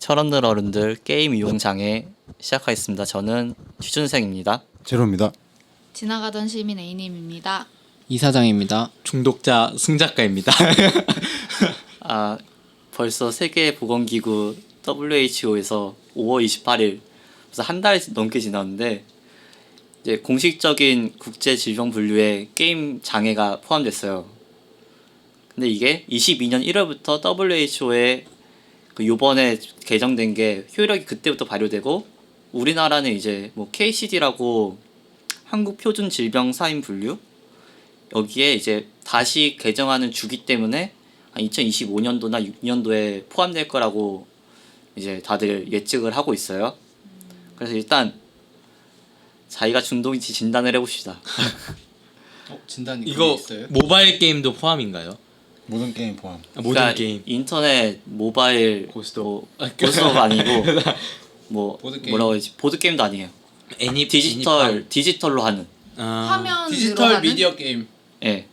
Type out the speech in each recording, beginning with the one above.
철없는 어른들 게임 이용 장애 시작하겠습니다. 저는 취준생입니다. 제로입니다. 지나가던 시민 A님입니다. 이사장입니다. 중독자 승작가입니다. 벌써 세계보건기구 WHO에서 5월 28일 그래서 한 달 넘게 지났는데 이제 공식적인 국제 질병 분류에 게임 장애가 포함됐어요. 근데 이게 22년 1월부터 WHO에 요번에 개정된 게 효력이 그때부터 발효되고 우리나라는 이제 뭐 KCD라고 한국 표준 질병 사인 분류 여기에 이제 다시 개정하는 주기 때문에 2025년도나 6년도에 포함될 거라고 이제 다들 예측을 하고 있어요. 그래서 일단 자기가 중독인지 진단을 해봅시다. 진단이 이거 있어요? 모바일 게임도 포함인가요? 모든 게임 포함. 모든 그러니까 게임. 인터넷, 모바일, 고스톱. 고스톱 아니고 뭐 보드게임. 뭐라고 해야지 보드 게임도 아니에요. 디지털로 하는. 화면으로 디지털 하는? 미디어 게임. 예.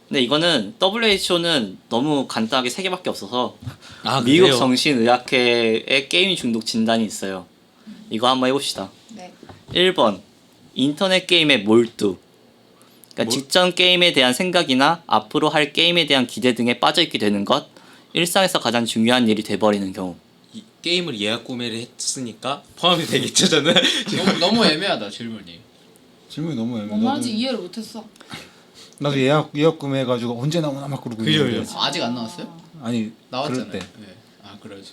근데 이거는 WHO는 너무 간단하게 세 개밖에 없어서 미국 그래요? 정신의학회의 게임 중독 진단이 있어요. 이거 한번 해봅시다. 네. 1번 인터넷 게임의 몰두. 그러니까 직전 게임에 대한 생각이나 앞으로 할 게임에 대한 기대 등에 빠져있게 되는 것. 일상에서 가장 중요한 일이 돼버리는 경우. 이 게임을 예약 구매를 했으니까 포함이 되겠죠 저는. 너무 애매하다 질문이. 질문이 너무 애매해. 뭔 말인지 이해를 못했어. 나도 예약 구매해가지고 언제 나오나 막 그러고 그죠, 있는데. 그죠. 아직 안 나왔어요? 아니 나왔잖아요. 그럴 때. 네. 그러지.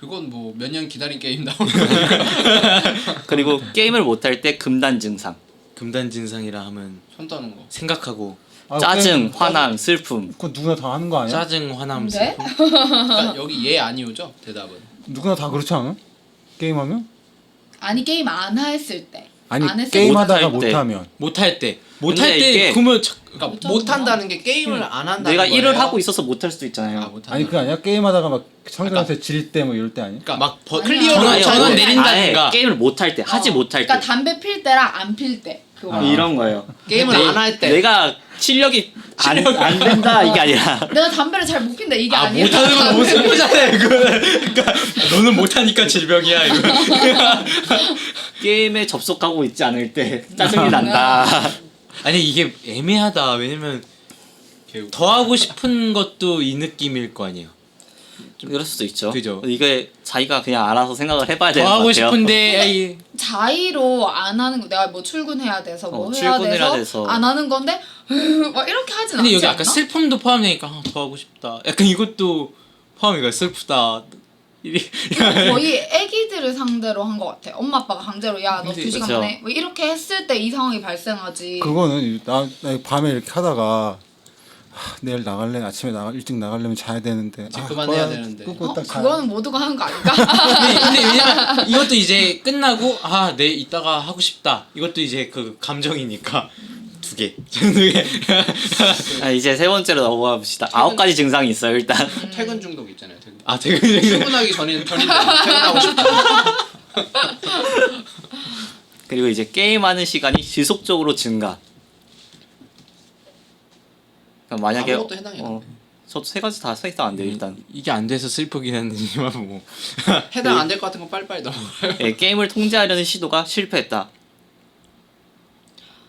그건 뭐 몇 년 기다린 게임 나오는 거니까. 그리고 게임을 못할 때 금단 증상. 금단 증상이라 하면 손 떠는 거. 생각하고 짜증, 화남, 슬픔. 그건 누구나 다 하는 거 아니야? 짜증, 화남, 네? 슬픔. 그러니까 여기 예 아니오죠? 대답은. 누구나 다 그렇지 않아? 게임하면? 아니 게임 안 했을 때. 아니 안 했을 게임하다가 못할 때. 못하면. 못할 때. 근데 못할 때 이게- 그러면 그러니까 못 한다는 게 게임을 안 한다는 내가 거예요. 일을 하고 있어서 못할 수도 있잖아요. 못한다. 아니 그게 아니야? 게임하다가 막 성들한테 질 때 뭐 이럴 때 아니야? 그러니까 막 아니야. 클리어로 아니야. 전원 아니, 내린다든가. 게임을 못할 때, 하지 못할 때. 그러니까 담배 필 때랑 안 필 때. 그거. 이런 거예요. 게임을 안 할 때. 내가 실력이 안 된다 이게 아니라 내가 담배를 잘 못 핀다 이게 아니야. 못하는 건 너무 슬프잖아요 이거는. 그러니까 너는 못하니까 질병이야 이거. 게임에 접속하고 있지 않을 때 짜증이 난다. 아니 이게 애매하다. 왜냐면 더 하고 싶은 것도 이 느낌일 거 아니에요. 그럴 수도 있죠. 그죠. 이게 자기가 그냥 알아서 생각을 해봐야 더 되는 것 하고 같아요. 싶은데 에이, 자의로 안 하는 거. 내가 뭐 출근해야 돼서 뭐 해야 출근해야 돼서, 돼서. 안 하는 건데 막 이렇게 하진 근데 않지 여기 않나? 아까 슬픔도 포함되니까 더 하고 싶다. 약간 이것도 포함이가 슬프다. 거의 애기들을 상대로 한 것 같아. 엄마 아빠가 강제로 야 너 근데 2시간 그쵸. 만에 뭐 이렇게 했을 때 이 상황이 발생하지. 그거는 나 밤에 이렇게 하다가 내일 나갈래 아침에 일찍 나가려면 자야 되는데 그만해야 되는데. 끄고 딱 자야. 그거는 모두가 하는 거 아닐까? 근데 왜냐면 이것도 이제 끝나고 내 이따가 하고 싶다. 이것도 이제 그 감정이니까 두 개. 두 개. 이제 세 번째로 넘어가 봅시다. 9가지 증상이 있어요 일단. 퇴근 중독 있잖아요. 퇴근. 되게 출근하기 전인데 퇴근하고 싶다. 그리고 이제 게임하는 시간이 지속적으로 증가. 그러니까 만약에 아무것도 해당이 안 돼. 저도 세 가지 다 해당 안 돼요 일단. 이게 안 돼서 슬프긴 했지만 뭐. 해당 안 될 것 같은 거 빨리빨리 넘어가요. 예, 게임을 통제하려는 시도가 실패했다.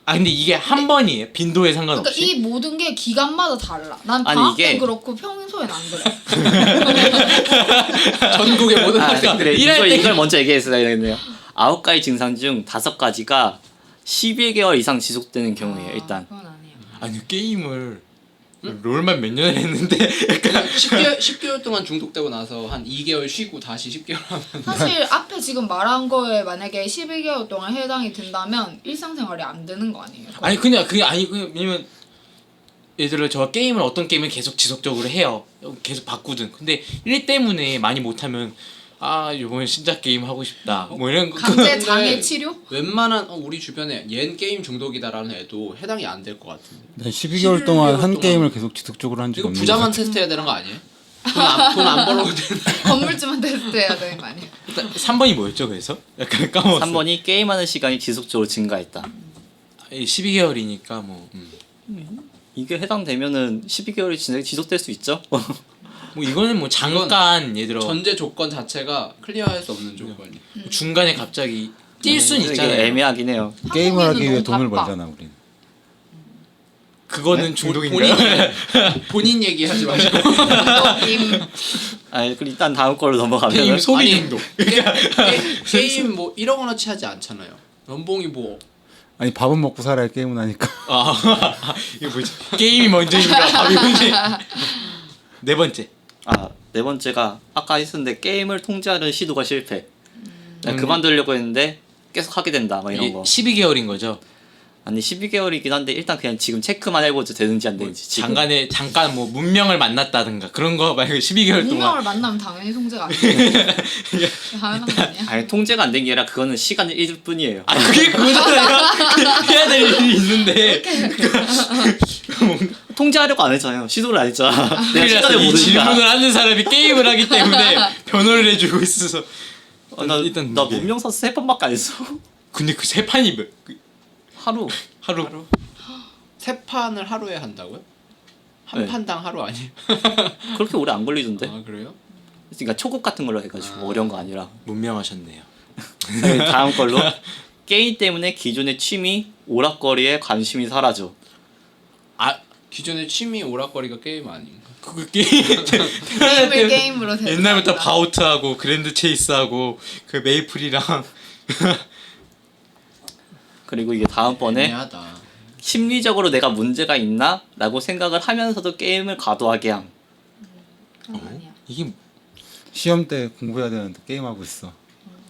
근데 이게 한 번이에요. 빈도에 그러니까 상관없이. 이 모든 게 기간마다 달라. 난 아니, 방학 이게- 때 그렇고 평소엔 안 그래. 전국의 모든 그래 일할 때 이걸 먼저 얘기했어야 되겠네요. 9가지 증상 중 5가지가 12개월 이상 지속되는 경우예요 일단. 그건 아니에요. 아니 게임을 롤만 몇 년을 했는데 그냥 10개월 동안 중독되고 나서 한 2개월 쉬고 다시 10개월 하면 사실 앞에 지금 말한 거에 만약에 12개월 동안 해당이 된다면 일상생활이 안 되는 거 아니에요? 아니 그냥 그게 아니고 왜냐면 예를 들어 저 게임을 어떤 게임을 계속 지속적으로 해요. 계속 바꾸든. 근데 일 때문에 많이 못하면 이번에 신작 게임 하고 싶다. 뭐 이런 거. 강제 장애 치료? 웬만한 우리 주변에 얜 게임 중독이다라는 애도 해당이 안 될 것 같은데. 난 12개월 동안 한 동안. 게임을 계속 지속적으로 한 적이 이거 없는 부자만 것 같아. 테스트해야 되는 거 아니에요? 돈 안 벌어도 되는. 건물주만 테스트해야 되는 거 아니에요? 일단 3번이 뭐였죠 그래서? 약간 까먹었어. 3번이 게임하는 시간이 지속적으로 증가했다. 12개월이니까 뭐. 이게 해당되면은 12개월이 지속될 수 있죠? 뭐 이거는 뭐 잠깐 예를 들어 전제 조건 자체가 클리어할 수 없는 조건이. 중간에 갑자기 뛸 수는 이게 있잖아요. 애매하긴 해요. 게임을 하기 위해 한국인은 돈을 너무 바빠. 벌잖아 우리는. 그거는 중독인가요? 본인 얘기하지 마시고. 게임 아니 그럼 일단 다음 걸로 넘어가면 게임 소비 아니, 중독. 게임 뭐 1억 원어치 하지 않잖아요. 연봉이 뭐 아니 밥은 먹고 살아야 게임은 하니까. 아 이거 뭐지? 게임이 먼저인가? 밥이 먼저. 네 번째. 네 번째가 아까 했었는데 게임을 통제하는 시도가 실패. 그냥 그만두려고 했는데 계속 하게 된다 막 이런 이게 거. 12개월인 거죠. 아니 12개월이긴 한데 일단 그냥 지금 체크만 해보죠. 되는지 안 되는지. 지금. 잠깐 뭐 문명을 만났다든가 그런 거 말고 12개월 동안 운명을 만나면 당연히 통제가 안 돼. 당연한 거 아니야? 아니 통제가 안 된 게 아니라 그거는 시간을 잃을 뿐이에요. 아 그게 그거잖아요. 해야 될 일이 있는데 통제하려고 안 했잖아요. 시도를 안 했잖아. 내가 그래서 시간을 이 모르니까. 질문을 하는 사람이 게임을 하기 때문에 변호를 해주고 있어서 나 일단 이게. 문명사 3번밖에 안 했어. 근데 그 세 판이 하루. 하루 세 판을 하루에 한다고요? 한 네. 판당 하루 아니에요? 그렇게 오래 안 걸리던데. 아 그래요? 그러니까 초급 같은 걸로 해가지고 어려운 거 아니라. 문명하셨네요. 다음 걸로 게임 때문에 기존의 취미 오락거리에 관심이 사라져. 아 기존의 취미 오락거리가 게임 아닌가? 그 게임 게임을 게임으로 대체한다. 옛날부터 바우트하고 그랜드 체이스하고 그 메이플이랑 그리고 이게 다음번에 애매하다. 심리적으로 내가 문제가 있나? 라고 생각을 하면서도 게임을 과도하게 함. 아니야. 이게 시험 때 공부해야 되는데 게임 하고 있어.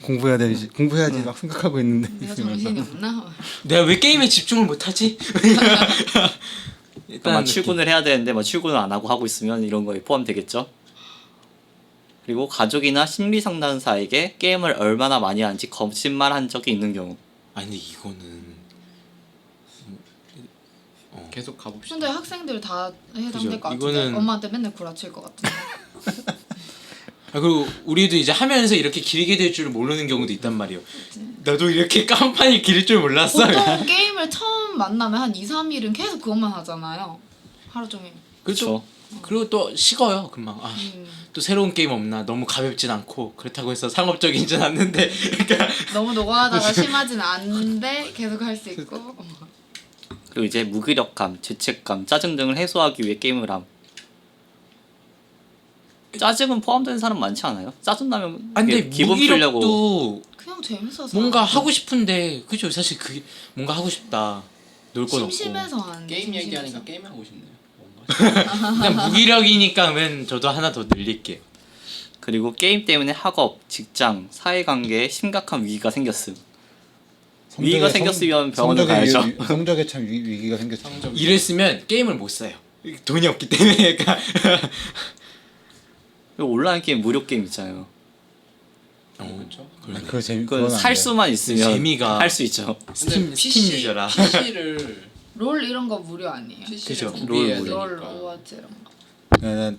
공부해야 되지. 공부해야지 막 생각하고 있는데 내가 있으면서. 정신이 없나? 내가 왜 게임에 집중을 못하지? 그러니까 막 출근을 해야 되는데 막 출근을 안 하고 있으면 이런 거에 포함되겠죠. 그리고 가족이나 심리 상담사에게 게임을 얼마나 많이 하는지 거짓말한 적이 있는 경우. 아니 근데 이거는 계속 가봅시다. 근데 학생들 다 해당될 그죠. 것 같은데 이거는- 엄마한테 맨날 구라칠 것 같은데. 아, 그리고 우리도 이제 하면서 이렇게 길게 될 줄 모르는 경우도 있단 말이에요. 나도 이렇게 깜판이 길 줄 몰랐어. 보통 게임을 처음 만나면 한 2, 3일은 계속 그것만 하잖아요. 하루 종일. 그렇죠. 그리고 또 식어요 금방. 아, 또 새로운 게임 없나? 너무 가볍진 않고 그렇다고 해서 상업적이진 않는데 그러니까 너무 노가다가 심하진 않은데 계속 할 수 있고. 그리고 이제 무기력감, 죄책감, 짜증 등을 해소하기 위해 게임을 함. 짜증은 포함되는 사람 많지 않아요? 짜증 나면 아, 근데 기분 풀려고. 무기력도 그냥 재밌어서. 뭔가 하고 싶은데 그죠? 사실 그게 뭔가 하고 싶다. 놀 건 없고. 심심해서 하는. 게임 얘기하니까 게임 하고 싶네요. 뭔가. 그냥 무기력이니까 그러면 저도 하나 더 늘릴게요. 그리고 게임 때문에 학업, 직장, 사회관계에 심각한 위기가 생겼음. 위기가 생겼으면 병원을 가야죠. 성적에 참 위기가 생겼죠. 이랬으면 게임을 못 사요. 돈이 없기 때문에. 그러니까 그리고 온라인 게임 무료 게임 있잖아요. 그렇죠. 그 재미 그건 살 수만 있으면 재미가- 할 수 있죠. 스팀 유저라. PC를 롤 이런 거 무료 아니에요? PC를 그죠. 구비해야 롤 롤, 되니까. 오버워치 이런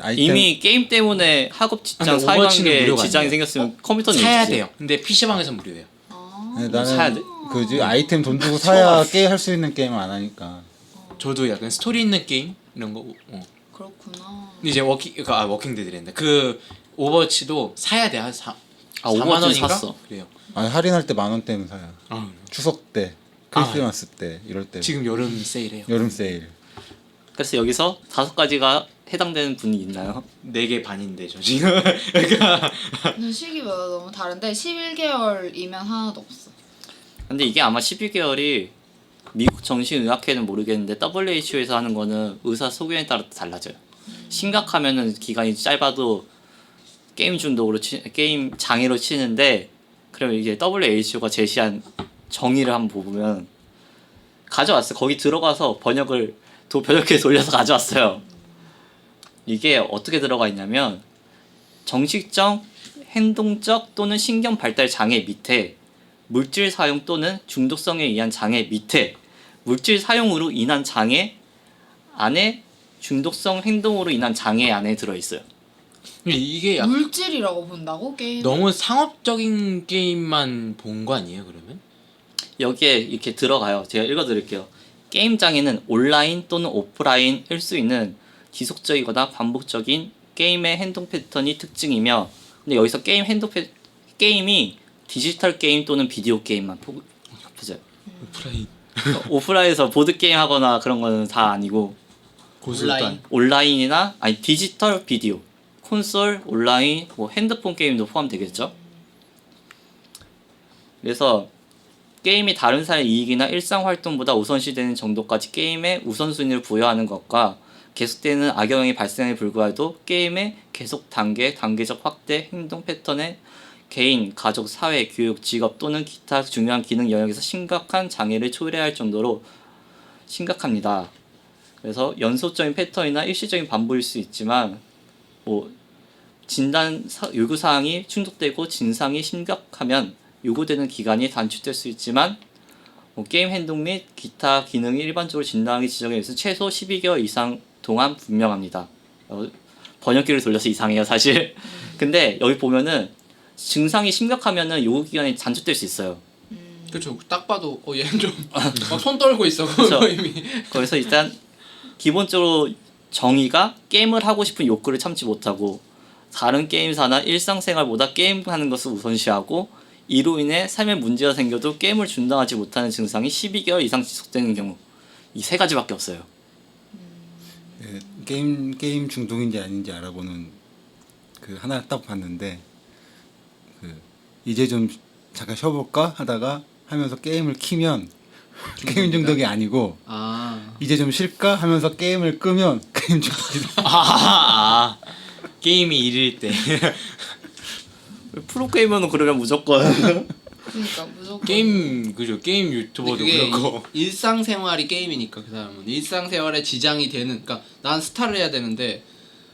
거. 이미 게임 때문에 학업, 직장, 근데 오버워치는 사회관계에 무료가 지장이 아니에요. 생겼으면 컴퓨터는 사야 있지. 돼요. 근데 PC방에서 무료예요. 아. 나는 사야 돼? 그지 아이템 돈 주고 사야 게임 할 수 있는 게임을 안 하니까. 저도 약간 스토리 있는 게임 이런 거. 그렇구나. 근데 이제 워킹 데드랜다. 그 오버워치도 사야 돼. 한 4만 오버워치 원인가? 샀어. 그래요. 아니 할인할 때 10,000원대면 사야. 아, 추석 때, 크리스마스 때 이럴 때. 지금 여름 세일해요. 여름 세일. 그래서 여기서 5가지가 해당되는 분이 있나요? 4개 반인데 저 지금. 그러니까 근데 시기마다 너무 다른데 11개월이면 하나도 없어. 근데 이게 아마 12개월이 미국 정신의학회는 모르겠는데 WHO에서 하는 거는 의사 소견에 따라 달라져요. 심각하면은 기간이 짧아도 게임 중독으로 게임 장애로 치는데 그러면 이게 WHO가 제시한 정의를 한번 보면 가져왔어요. 거기 들어가서 번역기에 돌려서 가져왔어요. 이게 어떻게 들어가 있냐면 정신적, 행동적 또는 신경 발달 장애 밑에 물질 사용 또는 중독성에 의한 장애 밑에 물질 사용으로 인한 장애 안에 중독성 행동으로 인한 장애 안에 들어있어요. 이게 약간 물질이라고 본다고 게임? 너무 상업적인 게임만 본 거 아니에요 그러면? 여기에 이렇게 들어가요. 제가 읽어드릴게요. 게임 장애는 온라인 또는 오프라인일 수 있는 지속적이거나 반복적인 게임의 행동 패턴이 특징이며, 근데 여기서 게임이 디지털 게임 또는 비디오 게임만 보세요. 오프라인 오프라인에서 보드 게임 하거나 그런 거는 다 아니고 고수단 온라인이나 아니 디지털 비디오, 콘솔, 온라인, 뭐 핸드폰 게임도 포함되겠죠. 그래서 게임이 다른 사람의 이익이나 일상 활동보다 우선시되는 정도까지 게임에 우선순위를 부여하는 것과 계속되는 악영향이 발생에 불구하고 게임의 계속 단계적 확대, 행동 패턴에 개인, 가족, 사회, 교육, 직업 또는 기타 중요한 기능 영역에서 심각한 장애를 초래할 정도로 심각합니다. 그래서 연속적인 패턴이나 일시적인 반복일 수 있지만 뭐 요구 사항이 충족되고 진상이 심각하면 요구되는 기간이 단축될 수 있지만 게임 행동 및 기타 기능이 일반적으로 진단하기 지정에 의해서 최소 12개월 이상 동안 분명합니다. 번역기를 돌려서 이상해요 사실. 근데 여기 보면은 증상이 심각하면은 요구 기간이 단축될 수 있어요. 그렇죠. 딱 봐도 얘는 좀 막 손 떨고 있어. 그쵸. 이미. 그래서 일단 기본적으로 정의가 게임을 하고 싶은 욕구를 참지 못하고 다른 게임사나 일상생활보다 게임하는 것을 우선시하고 이로 인해 삶에 문제가 생겨도 게임을 중단하지 못하는 증상이 12개월 이상 지속되는 경우, 이 세 가지밖에 없어요. 예, 게임 중독인지 아닌지 알아보는 그 하나 딱 봤는데 그 이제 좀 잠깐 쉬어볼까 하다가 하면서 게임을 키면 게임 중독이 아니고 아. 이제 좀 쉴까 하면서 게임을 끄면 게임 중독이다. 게임이 일일 때 프로게이머는 그러면 무조건 그러니까 무조건 게임 그죠 게임 유튜버도 그게 그렇고 일상생활이 게임이니까 그 사람은 일상생활에 지장이 되는 그러니까 난 스타를 해야 되는데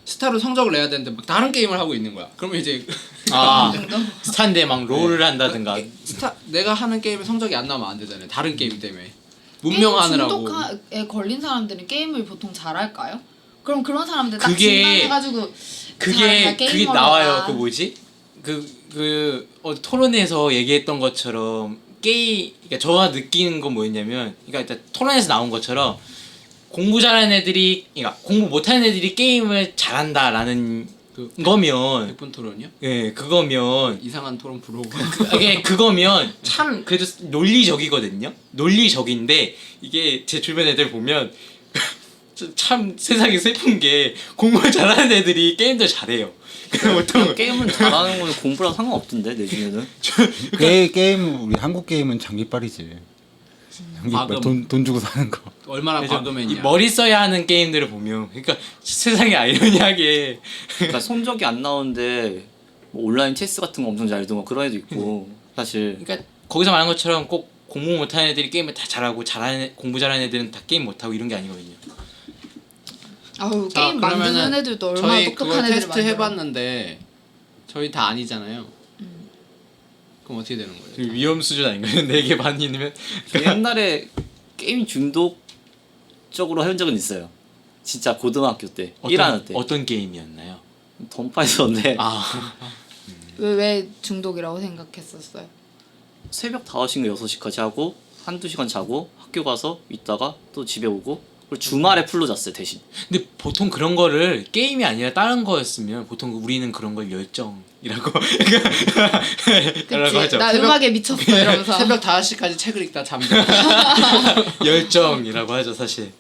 스타로 성적을 내야 되는데 막 다른 게임을 하고 있는 거야. 그러면 이제 스타인데 막 롤을 한다든가 내가 하는 게임에 성적이 안 나오면 안 되잖아요. 다른 게임 때문에 게임 문명하느라고. 중독에 걸린 사람들은 게임을 보통 잘할까요? 그럼 그런 사람들 딱 그게- 진단해가지고 그게 게이머로다. 나와요. 그 뭐지? 토론에서 얘기했던 것처럼 그러니까 저가 느끼는 건 뭐였냐면, 그러니까 일단 토론에서 나온 것처럼 공부 잘하는 애들이, 그러니까 공부 못하는 애들이 게임을 잘한다라는 거면, 100분 토론이요? 예, 그거면 이상한 토론 프로. 이게 그거면 참 그래도 논리적이거든요. 논리적인데 이게 제 주변 애들 보면 참 세상이 슬픈 게 공부 잘하는 애들이 게임도 잘해요. 보통 게임은 잘하는 거는 공부랑 상관없던데 내 중에는. 게임 우리 한국 게임은 장비빨이지. 장비빨 과금. 돈 주고 사는 거. 얼마나 이 과금했냐. 머리 써야 하는 게임들을 보면, 그러니까 세상에 아이러니하게 그러니까 성적이 안 나오는데 뭐 온라인 체스 같은 거 엄청 잘 두고 그런 애도 있고 사실. 그러니까 거기서 말한 것처럼 꼭 공부 못하는 애들이 게임을 다 잘하고 공부 잘하는 애들은 다 게임 못하고 이런 게 아니거든요. 아우 자, 게임 만드는 그러면은 애들도 얼마나 저희 똑똑한 그걸 애들 테스트 만들어. 해봤는데 저희 다 아니잖아요. 그럼 어떻게 되는 거예요? 위험 수준 아닌가요? 4개 반이면 옛날에 게임 중독적으로 해본 적은 있어요. 진짜 고등학교 때 1학년 때 어떤 게임이었나요? 던파에서인데 왜 중독이라고 생각했었어요? 새벽 5시인가 6시까지 하고 한두 시간 자고 학교 가서 있다가 또 집에 오고 그리고 주말에 풀로 잤어요 대신. 근데 보통 그런 거를 게임이 아니라 다른 거였으면 보통 우리는 그런 걸 열정이라고 그치? 하죠. 나 음악에 미쳤어 이러면서 새벽 5시까지 책을 읽다 잠들어. 열정이라고 하죠 사실.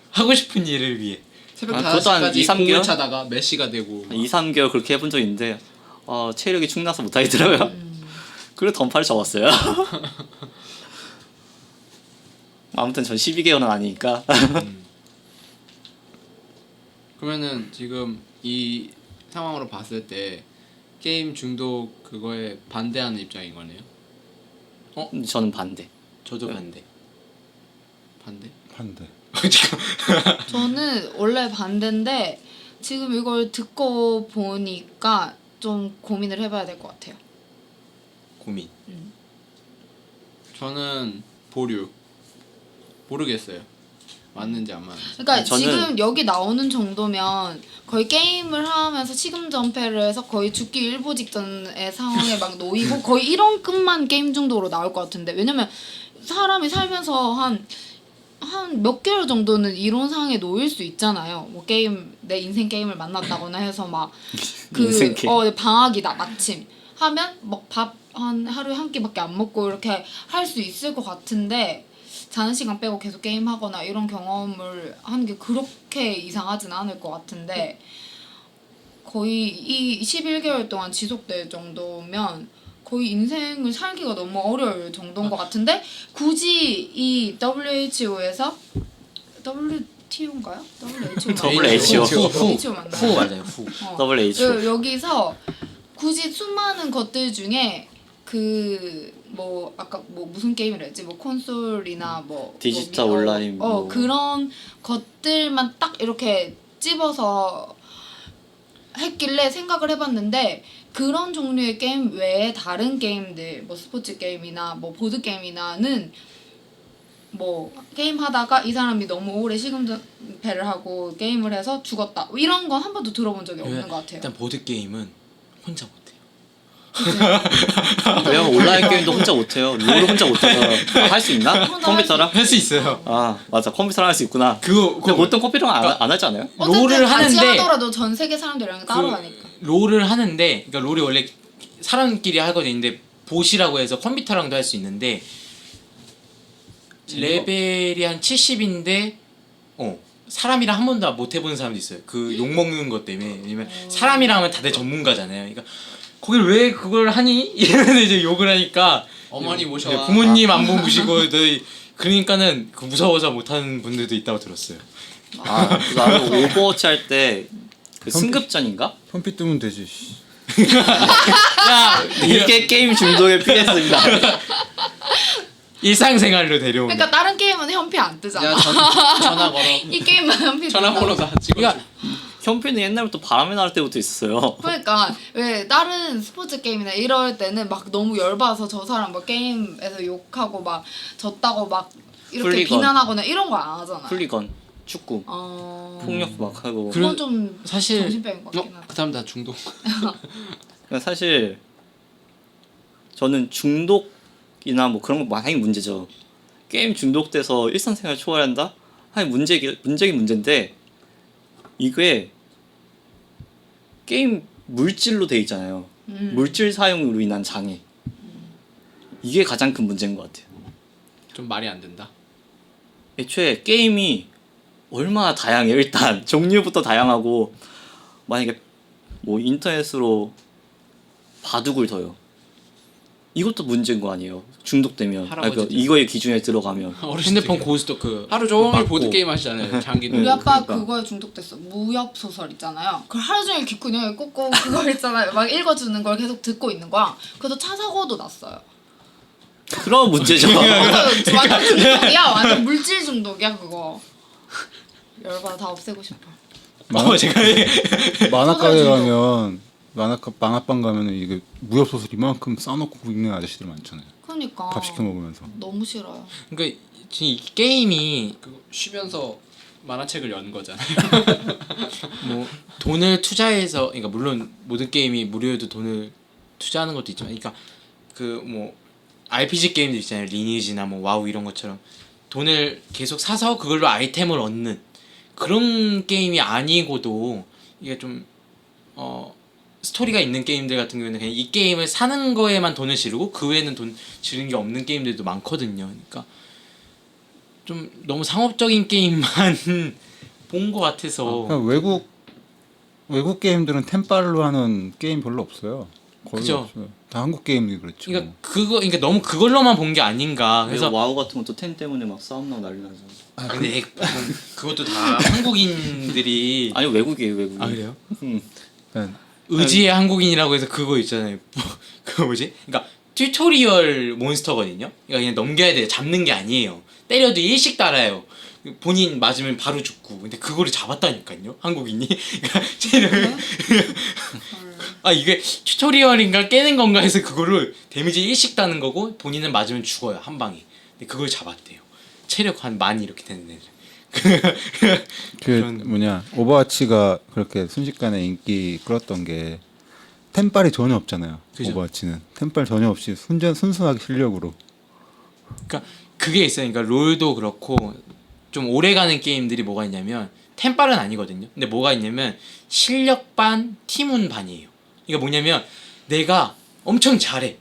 하고 싶은 일을 위해. 새벽 그것도 한 5시까지 2, 3 공을 개월? 차다가 몇 시가 되고. 2, 3개월 그렇게 해본 적 있는데 체력이 축나서 못하겠더라고요. 그래서 던파를 접었어요. 아무튼 전 12개월은 아니니까. 그러면은 지금 이 상황으로 봤을 때 게임 중독 그거에 반대하는 입장인 거네요. 저는 반대. 저도 반대. 반대? 한데. 저는 원래 반대인데 지금 이걸 듣고 보니까 좀 고민을 해봐야 될 것 같아요. 고민. 저는 보류. 모르겠어요. 맞는지 안 맞는지. 그러니까 저는- 지금 여기 나오는 정도면 거의 게임을 하면서 식음전폐를 해서 거의 죽기 일보 직전의 상황에 막 놓이고 거의 이런 급만 게임 중독으로 나올 것 같은데, 왜냐면 사람이 살면서 한 한 몇 개월 정도는 이론상에 놓일 수 있잖아요. 뭐 게임 내 인생 게임을 만났다거나 해서 막 인생 그 게임. 방학이다 마침 하면 막 밥 한 하루에 한 끼밖에 안 먹고 이렇게 할 수 있을 것 같은데 자는 시간 빼고 계속 게임하거나 이런 경험을 하는 게 그렇게 이상하진 않을 것 같은데 거의 이 11개월 동안 지속될 정도면 거의 인생을 살기가 너무 어려울 정도인 것 같은데 굳이 이 WHO에서 WTO인가요? WHO. WHO 맞나요? 후 맞아요. 후. WHO. 여기서 굳이 수많은 것들 중에 그 뭐 아까 뭐 무슨 게임이라 했지? 뭐 콘솔이나 뭐 디지털 뭐 온라인 뭐. 그런 것들만 딱 이렇게 집어서 했길래 생각을 해봤는데 그런 종류의 게임 외에 다른 게임들 뭐 스포츠 게임이나 뭐 보드 게임이나는 뭐 게임 하다가 이 사람이 너무 오래 시간배를 하고 게임을 해서 죽었다 이런 건 한 번도 들어본 적이 없는 것 같아요. 일단 보드 게임은 혼자 못해요. 왜냐면 온라인 게임도 혼자 못해요. 롤을 혼자 못해서 할 수 있나? 혼자 컴퓨터랑? 할 수 있어요. 아 맞아 컴퓨터랑 할 수 있구나. 그거 근데 보통 컴퓨터랑 안 하지 않아요? 어쨌든 롤을 같이 하는데 하더라도 전 세계 사람들이랑 따로 그 하니까. 롤을 하는데 그러니까 롤이 원래 사람끼리 하거든요. 근데 보시라고 해서 컴퓨터랑도 할 수 있는데 레벨이 한 70인데 사람이랑 한 번도 못 해본 사람도 있어요. 그 욕 먹는 것 때문에. 왜냐면 사람이랑 하면 다들 전문가잖아요. 그러니까 거길 왜 그걸 하니? 이러면서 이제 욕을 하니까 어머니 모셔와. 부모님 안부 모시고 그러니까는 그 무서워서 못하는 분들도 있다고 들었어요. 아 나도 오버워치 할 때 그 승급전인가? 현피 뜨면 되지. 씨. 야 이렇게 게임 중독에 피했습니다. 일상생활로 데려오는. 그러니까 다른 게임은 현피 안 뜨잖아. 야 전화 걸어. 이 게임은 현피 전화번호 뜬다. 다 찍어. 그러니까 현피는 옛날부터 바람이 날 때부터 있었어요. 그러니까 왜 다른 스포츠 게임이나 이럴 때는 막 너무 열받아서 저 사람 막 게임에서 욕하고 막 졌다고 막 이렇게 훌리건. 비난하거나 이런 거 안 하잖아. 훌리건, 축구, 폭력 막 하고. 그건 좀 사실 정신병인 것 같긴 하다. 그 사람 다 중독. 그러니까 사실 저는 중독이나 뭐 그런 거 많이 문제죠. 게임 중독돼서 일상생활 초월한다? 아니 문제긴 문제인데 이게 게임 물질로 돼 있잖아요. 물질 사용으로 인한 장애. 이게 가장 큰 문제인 것 같아요. 좀 말이 안 된다. 애초에 게임이 얼마나 다양해요. 일단 종류부터 다양하고 만약에 뭐 인터넷으로 바둑을 둬요. 이것도 문제인 거 아니에요. 중독되면 할아버지들. 이거의 기준에 들어가면 핸드폰 고스톱 그 하루 종일 맞고. 보드 게임 하시잖아요. 장기들. 우리 아빠 그러니까. 그거에 중독됐어. 무협 소설 있잖아요. 그걸 하루 종일 귓구녕에 꽂고 그거 있잖아요. 막 읽어주는 걸 계속 듣고 있는 거야. 그래서 차 사고도 났어요. 그런 문제죠. 완전 중독이야. 완전 물질 중독이야 그거. 열받아 다 없애고 싶어. 제가 만화가게 가면 만화방 가면은 이게 무협 소설 이만큼 싸놓고 읽는 아저씨들 많잖아요. 그러니까. 밥 시켜 먹으면서. 너무 싫어요. 그러니까 지금 이 게임이 그거 쉬면서 만화책을 연 거잖아요. 뭐 돈을 투자해서 그러니까 물론 모든 게임이 무료여도 돈을 투자하는 것도 있지만 그러니까 그 뭐 RPG 게임들 있잖아요. 리니지나 뭐 와우 이런 것처럼 돈을 계속 사서 그걸로 아이템을 얻는 그런 게임이 아니고도 이게 좀 스토리가 있는 게임들 같은 경우에는 그냥 이 게임을 사는 거에만 돈을 지르고 그 외에는 돈 지르는 게 없는 게임들도 많거든요. 그러니까 좀 너무 상업적인 게임만 본 것 같아서 그냥 외국 게임들은 템빨로 하는 게임 별로 없어요. 거의 그죠. 없어요. 다 한국 게임이 그렇죠. 그러니까 너무 그걸로만 본 게 아닌가. 그래서 그래서 와우 같은 것도 텐 때문에 막 싸움 나고 난리 나죠. 근데 그것도 다 한국인들이 아니 외국이에요 외국. 그래요? 그러니까 의지의 한국인이라고 해서 그거 있잖아요. 그거 뭐지? 그러니까 튜토리얼 몬스터거든요. 그러니까 그냥 넘겨야 돼요. 잡는 게 아니에요. 때려도 일씩 따라요. 본인 맞으면 바로 죽고. 근데 그거를 잡았다니까요. 한국인이. 그러니까 쟤는 이게 튜토리얼인가 깨는 건가 해서 그거를 데미지 일씩 따는 거고 본인은 맞으면 죽어요. 한 방에. 근데 그걸 잡았대요. 체력 한 10,000 이렇게 되는 애들. 그 뭐냐 오버워치가 그렇게 순식간에 인기 끌었던 게 템빨이 전혀 없잖아요. 그죠. 오버워치는 템빨 전혀 없이 순수하게 실력으로. 그러니까 그게 있어요. 그러니까 롤도 그렇고 좀 오래가는 게임들이 뭐가 있냐면 템빨은 아니거든요. 근데 뭐가 있냐면 실력 반, 팀운 반이에요. 이게 뭐냐면 내가 엄청 잘해.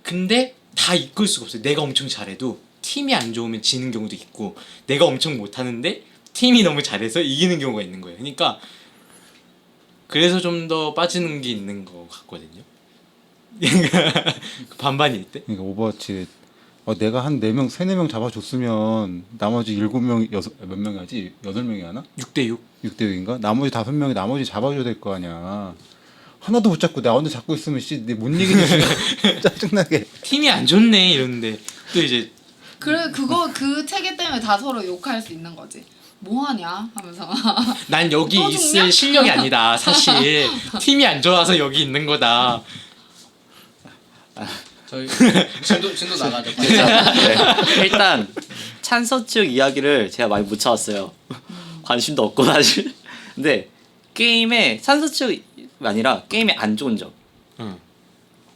근데 다 이끌 수가 없어요. 내가 엄청 잘해도 팀이 안 좋으면 지는 경우도 있고 내가 엄청 못하는데 팀이 너무 잘해서 이기는 경우가 있는 거예요. 그러니까 그래서 좀 더 빠지는 게 있는 것 같거든요. 반반일 때. 그러니까 오버워치 내가 한 4명, 3, 4명 잡아줬으면 나머지 7명, 몇 명이 하지? 8명이 하나? 6대6. 6대 6인가? 나머지 5명이 나머지 잡아줘야 될 거 아니야. 하나도 못 잡고 나 혼자 잡고 있으면 못 이기지. 짜증나게. 팀이 안 좋네 이러는데 또 이제 그래 그 체계 때문에 다 서로 욕할 수 있는 거지. 뭐 하냐 하면서. 난 여기 또 있을 죽냐? 실력이 아니다. 사실 팀이 안 좋아서 여기 있는 거다. 저희 진도 나가죠. 네. 일단 찬서 측 이야기를 제가 많이 못 찾았어요. 관심도 없고 사실. 근데 게임의 찬서 측이 아니라 게임의 안 좋은 점. 응.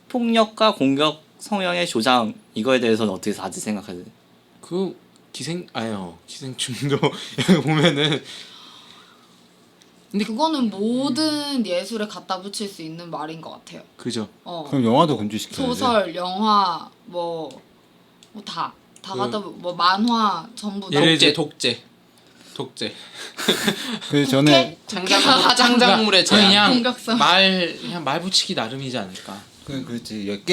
폭력과 공격 성향의 조장 이거에 대해서는 어떻게 다들 생각하세요? 그 기생충도 보면은 근데 그거는 모든 예술에 갖다 붙일 수 있는 말인 것 같아요. 그죠. 그럼 영화도 금지시켜야지. 소설, 영화, 다 갖다 뭐 만화 전부 다. 예를 독재. 그 전에 창작물의 제한. 공격성. 그냥 말 붙이기 나름이지 않을까. 그렇지.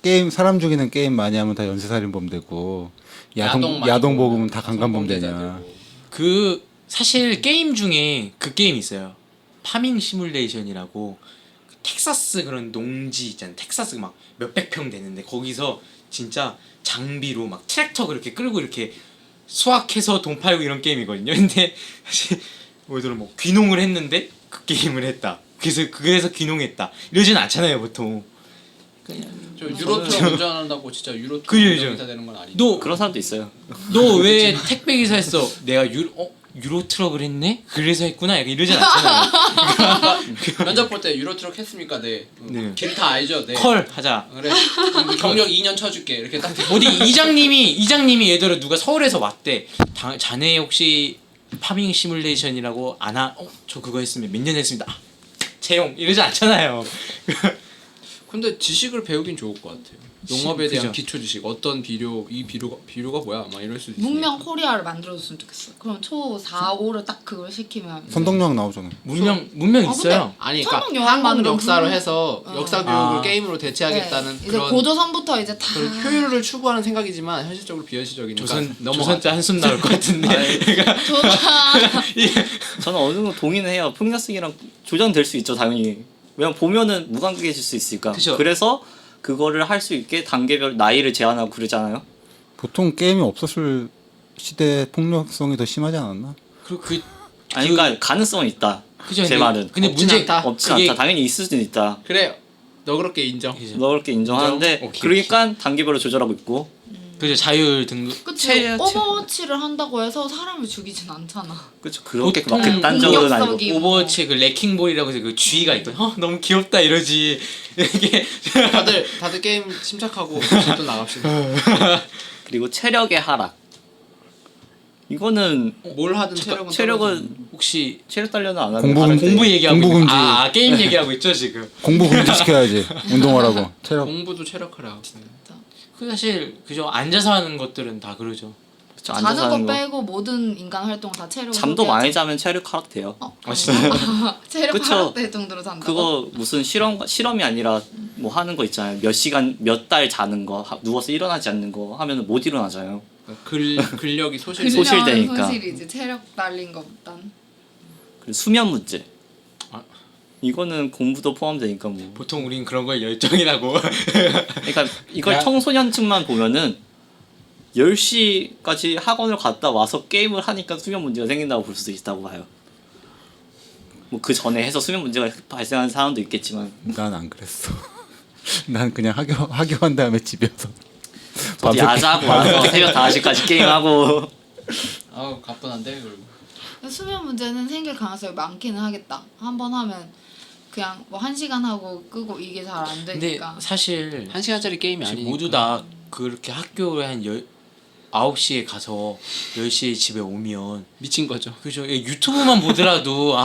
게임 사람 죽이는 게임 많이 하면 다 연쇄살인범 되고 야동 먹으면 다 강간범 되냐. 그 사실 게임 중에 그 게임 있어요. 파밍 시뮬레이션이라고 텍사스 그런 농지 있잖아요. 텍사스 막 몇백 평 되는데 거기서 진짜 장비로 막 트랙터 그렇게 끌고 이렇게 수확해서 돈 팔고 이런 게임이거든요. 근데 사실 예를 뭐 귀농을 했는데 그 게임을 했다. 그래서 귀농했다. 이러진 않잖아요, 보통. 저 유로트럭 운전한다고 진짜 유로트럭 그죠. 운전기사 되는 건 아니죠. 너 그런 사람도 있어요. 너 왜 택배 기사 했어? 내가 유로 트럭을 했네? 그래서 했구나. 약간 이러진 않잖아요. 면접 볼 때 유로트럭 했습니까? 네. 네. 길 다 알죠? 네. 컬 하자. 그래. 그럼 경력 2년 쳐줄게. 이렇게 딱. 어디 이장님이 예를 들어 누가 서울에서 왔대. 자네 혹시 파밍 시뮬레이션이라고 아나? 저 그거 했으면 몇 년 했습니다. 채용 이러지 않잖아요. 근데 지식을 배우긴 좋을 것 같아요. 농업에 대한 그죠. 기초 지식, 어떤 비료가 뭐야? 막 이럴 수 있어. 문명 코리아를 만들어줬으면 좋겠어. 그럼 초 4, 5를 딱 그걸 시키면. 선동영 나오잖아. 문명 있어요. 아니, 천국 그러니까 여행 한국 만들면 역사로 그거- 해서 역사 교육을 아. 게임으로 대체하겠다는 이제 그런 고조선부터 이제 다. 그런 효율을 추구하는 생각이지만 현실적으로 비현실적이니까 조선자 한숨 나올 것 같은데. 좋다. 저는 어느 정도 동의는 해요. 폭력성이랑 조정될 수 있죠, 당연히. 왜냐면 보면은 무관객해질 수 있으니까. 그쵸. 그래서 그거를 할 수 있게 단계별 나이를 제한하고 그러잖아요. 보통 게임이 없었을 시대 폭력성이 더 심하지 않았나? 아니, 그러니까 가능성은 있다. 그죠. 제 말은. 근데 없진 문제 않다. 없진 그게- 않다. 당연히 있을 수는 있다. 그래. 너그럽게 인정. 그렇게 인정하는데 오케이, 그러니까 단계별로 조절하고 있고. 그죠. 자율 등급. 그치. 오버워치를 한다고 해서 사람을 죽이진 않잖아. 그렇죠. 그렇게 보통 막 극단적으로는 아니고. 공격성이- 오버워치 그 레킹볼이라고 해서 그 쥐가 있거든. 너무 귀엽다 이러지. 이게 다들 게임 침착하고 또 나갑시다. 그리고 체력의 하락. 이거는 뭘 하든 체력은 체력은 혹시 체력 단련은 안 하는 공부- 하는데 공부 얘기하고 공부 있는- 금지. 게임 얘기하고 있죠 지금. 공부 금지시켜야지. 운동하라고. 체력. 공부도 체력하라. 그 사실 그죠. 앉아서 하는 것들은 다 그러죠. 그쵸, 앉아서 자는 하는 거 거. 빼고 모든 인간 활동 다 체력. 잠도 많이 자면 체력 하락돼요. 체력 그쵸. 하락될 정도로 잔다고. 그거 무슨 실험이 아니라 뭐 하는 거 있잖아요. 몇 시간 몇 달 자는 거 누워서 일어나지 않는 거 하면은 못 일어나잖아요. 근력이 근력 소실되니까. 손실이지. 체력 달린 것보단. 그리고 수면 문제. 아. 이거는 공부도 포함되니까 뭐. 보통 우린 그런 거에 열정이라고. 그러니까 이걸 청소년층만 보면은 10시까지 학원을 갔다 와서 게임을 하니까 수면 문제가 생긴다고 볼 수도 있다고 봐요. 뭐 그 전에 해서 수면 문제가 발생하는 사람도 있겠지만 난 안 그랬어. 난 그냥 학교한 다음에 집에 와서 어디 야자하고 와서 새벽 5시까지 게임하고. 아우 가뿐한데 그리고. 수면 문제는 생길 가능성이 많기는 하겠다. 한 번 하면 그냥 뭐 1시간 하고 끄고 이게 잘 안 근데 되니까. 사실 1시간짜리 게임이 아니니까. 모두 다 그렇게 학교에 한 9시에 가서 10시에 집에 오면 미친 거죠. 그죠? 유튜브만 보더라도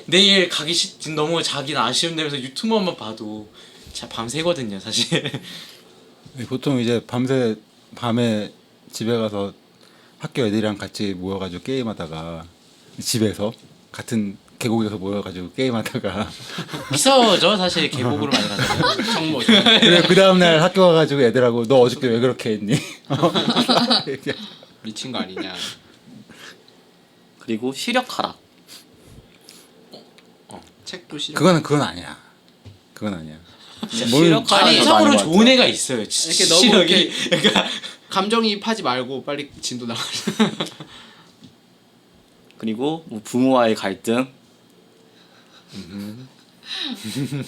내일 가기 지금 너무 자기는 아쉬운데면서 유튜브만 봐도 밤새거든요 사실. 보통 이제 밤에 집에 가서 학교 애들이랑 같이 모여가지고 게임하다가 집에서 같은 계곡에서 모여가지고 게임하다가 비서죠 사실 계곡으로 많이 가잖아요. 정모. 그래 그 다음날 학교 와가지고 애들하고 너 어저께 왜 그렇게 했니? 미친 거 아니냐. 그리고 시력 하락. 책도 싫어. 그건 아니야. 그건 아니야. 시력 아니 하락이 이상으로 많은 것 좋은 같아요. 애가 있어요. 이렇게 너무 시력이 그러니까 감정이입하지 말고 빨리 진도 나가. 그리고 뭐 부모와의 갈등,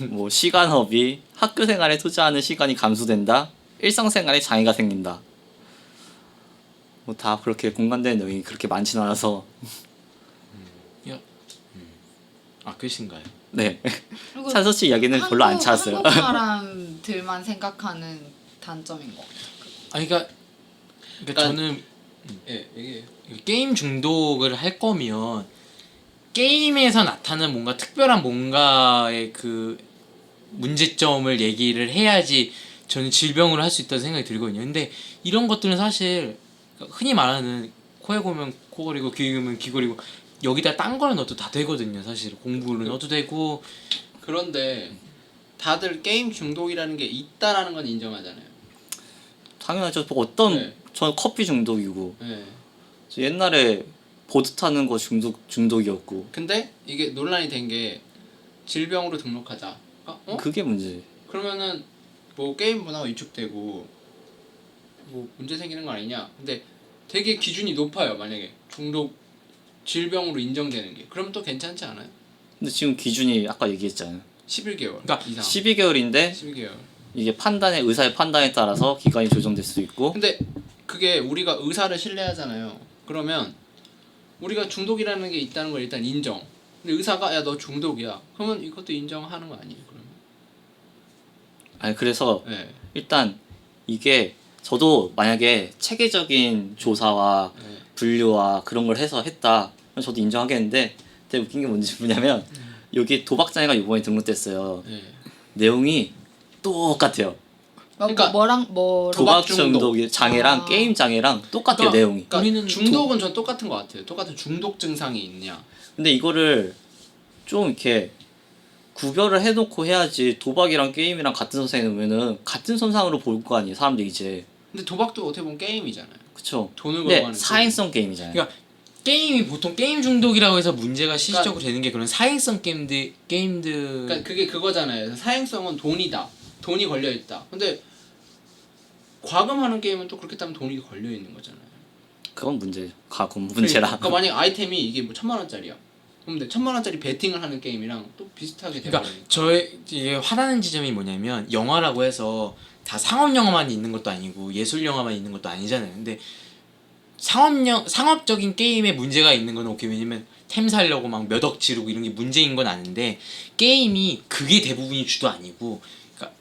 뭐 시간 허비, 학교 생활에 투자하는 시간이 감소된다, 일상생활에 장애가 생긴다. 뭐 다 그렇게 공감되는 내용이 그렇게 많진 않아서 끝인가요? 네 그리고 찬서 씨 이야기는 별로 안 찾았어요. 한국 사람들만 생각하는 단점인 것 같아요. 아니 그러니까 저는 예, 이게 게임 중독을 할 거면 게임에서 나타나는 뭔가 특별한 뭔가의 그 문제점을 얘기를 해야지 저는 질병으로 할 수 있다고 생각이 들거든요. 근데 이런 것들은 사실 흔히 말하는 코에 고면 코골이고 귀에 고면 귀골이고 여기다 딴 거를 넣어도 다 되거든요. 사실 공부를 넣어도 되고. 그런데 다들 게임 중독이라는 게 있다라는 건 인정하잖아요. 당연하죠. 또 어떤 네. 저는 커피 중독이고 네. 저 옛날에 보드 타는 거 중독이었고 근데 이게 논란이 된 게 질병으로 등록하자. 그게 문제. 그러면은 뭐 게임 문화가 위축되고 뭐 문제 생기는 거 아니냐. 근데 되게 기준이 높아요. 만약에 중독 질병으로 인정되는 게. 그럼 또 괜찮지 않아요? 근데 지금 기준이 아까 얘기했잖아요. 11개월 그러니까 이상. 12개월인데 12개월. 이게 의사의 판단에 따라서 기간이 조정될 수도 있고. 근데 그게 우리가 의사를 신뢰하잖아요. 그러면 우리가 중독이라는 게 있다는 걸 일단 인정. 근데 의사가 야 너 중독이야. 그러면 이것도 인정하는 거 아니에요? 그러면. 아니 그래서 네. 일단 이게 저도 만약에 체계적인 조사와 네. 분류와 그런 걸 해서 했다. 그럼 저도 인정하겠는데 되게 웃긴 게 뭐냐면 여기 도박장애가 이번에 등록됐어요. 네. 내용이 똑같아요. 그러니까 뭐랑 도박 중독. 중독 장애랑 아. 게임 장애랑 똑같아요. 그러니까- 내용이. 그러니까 우리는 중독은 전 똑같은 것 같아요. 똑같은 중독 증상이 있냐. 근데 이거를 좀 이렇게 구별을 해놓고 해야지. 도박이랑 게임이랑 같은 선상에 놓으면은 같은 선상으로 볼 거 아니에요. 사람들이 이제. 근데 도박도 어떻게 보면 게임이잖아요. 그쵸. 돈을 걸고 근데 하는 사행성 게임이잖아요. 그러니까 게임이 보통 게임 중독이라고 해서 문제가 실질적으로 되는 게 그런 사행성 게임들. 그러니까 그게 그거잖아요. 사행성은 돈이다. 돈이 걸려 있다. 근데 과금하는 게임은 또 그렇게 따면 돈이 걸려 있는 거잖아요. 그건 문제죠. 가금 문제라. 그러니까 만약 아이템이 이게 뭐 1,000,000원짜리야. 근데 1,000,000원짜리 베팅을 하는 게임이랑 또 비슷하게 그러니까 돼버리니까. 저의 이게 화나는 지점이 뭐냐면 영화라고 해서 다 상업 영화만 있는 것도 아니고 예술 영화만 있는 것도 아니잖아요. 근데 상업적인 게임에 문제가 있는 건 오케이. 왜냐면 템 살려고 막 몇 억 지르고 이런 게 문제인 건 아는데 게임이 그게 대부분이 주도 아니고 그러니까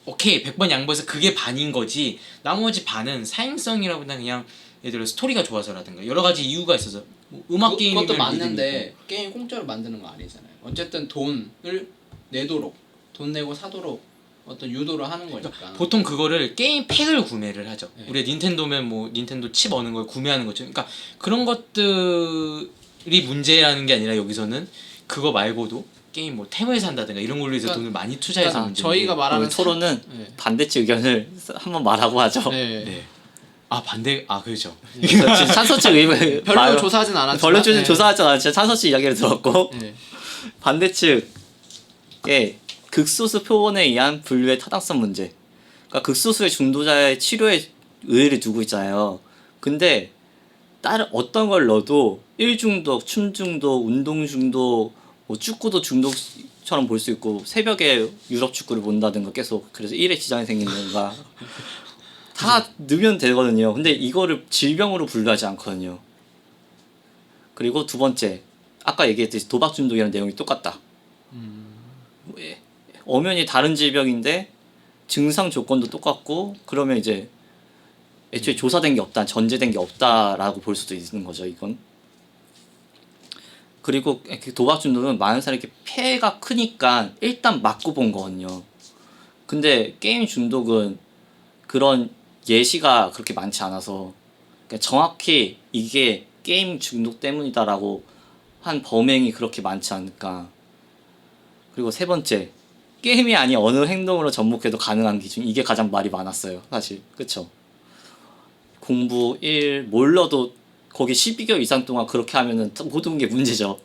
오케이 100번 양보해서 그게 반인 거지 나머지 반은 사행성이라보다 그냥 예를 들어 스토리가 좋아서라든가 여러 가지 이유가 있어서 뭐 음악 게임이면 그것도 맞는데 게임 공짜로 만드는 거 아니잖아요. 어쨌든 돈을 내도록 돈 내고 사도록 어떤 유도를 하는 거니까. 보통 그거를 게임 팩을 구매를 하죠. 네. 우리가 닌텐도면 뭐 닌텐도 칩 어는 걸 구매하는 거죠. 그러니까 그런 것들이 문제라는 게 아니라 여기서는 그거 말고도 게임 뭐 템을 산다든가 이런 걸로 해서 그러니까- 돈을 많이 투자해서 그러니까 문제인데 저희가 말하는 오늘 토론은 네. 반대치 의견을 한번 말하고 하죠. 네. 네. 아 반대 그렇죠. 그래서 지금 찬서 씨 의견 별로 조사하진 않았지만 별로 네. 조사하지 않았지만 찬서 씨 이야기를 들었고 네. 반대 측의 극소수 표본에 의한 분류의 타당성 문제. 그러니까 극소수의 중도자의 치료에 의의를 두고 있잖아요. 근데 다른 어떤 걸 넣어도 일중독, 춤중독, 운동중독, 뭐 축구도 중독처럼 볼 수 있고 새벽에 유럽 축구를 본다든가 계속 그래서 일에 지장이 생긴다든가 다 넣으면 되거든요. 근데 이거를 질병으로 분류하지 않거든요. 그리고 두 번째 아까 얘기했듯이 도박 중독이라는 내용이 똑같다. 예. 엄연히 다른 질병인데 증상 조건도 똑같고 그러면 이제 애초에 조사된 게 없다, 전제된 게 없다라고 볼 수도 있는 거죠, 이건. 그리고 도박 중독은 많은 사람이 이렇게 폐해가 크니까 일단 맞고 본 거거든요. 근데 게임 중독은 그런 예시가 그렇게 많지 않아서 그러니까 정확히 이게 게임 중독 때문이다라고 한 범행이 그렇게 많지 않을까. 그리고 세 번째, 게임이 아닌 어느 행동으로 접목해도 가능한 기준. 이게 가장 말이 많았어요, 사실. 그쵸? 공부 1 몰라도 거기 12개월 이상 동안 그렇게 하면은 모든 게 문제죠.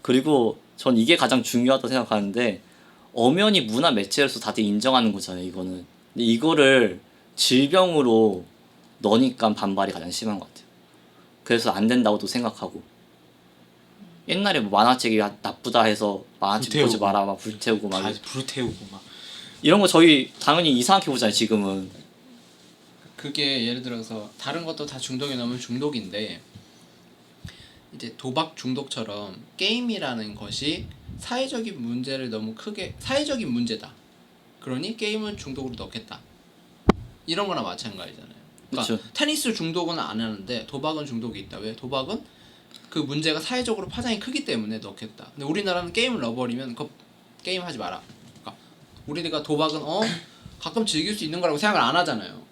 그리고 전 이게 가장 중요하다고 생각하는데, 엄연히 문화 매체로서 다들 인정하는 거잖아요, 이거는. 근데 이거를 질병으로 넣으니까 반발이 가장 심한 것 같아요. 그래서 안 된다고도 생각하고. 옛날에 뭐 만화책이 나쁘다 해서 만화책 보지 불태우고. 마라 막 불태우고 막 다 불태우고 막. 이런 거 저희 당연히 이상하게 보잖아요, 지금은. 그게 예를 들어서 다른 것도 다 중독에 넣으면 중독인데 이제 도박 중독처럼 게임이라는 것이 사회적인 문제를 너무 크게 사회적인 문제다. 그러니 게임은 중독으로 넣겠다. 이런 거나 마찬가지잖아요. 그러니까 그쵸. 테니스 중독은 안 하는데 도박은 중독이 있다. 왜? 도박은 그 문제가 사회적으로 파장이 크기 때문에 넣겠다. 근데 우리나라는 게임을 넣어버리면 그 게임 하지 마라. 그러니까 우리가 도박은 가끔 즐길 수 있는 거라고 생각을 안 하잖아요.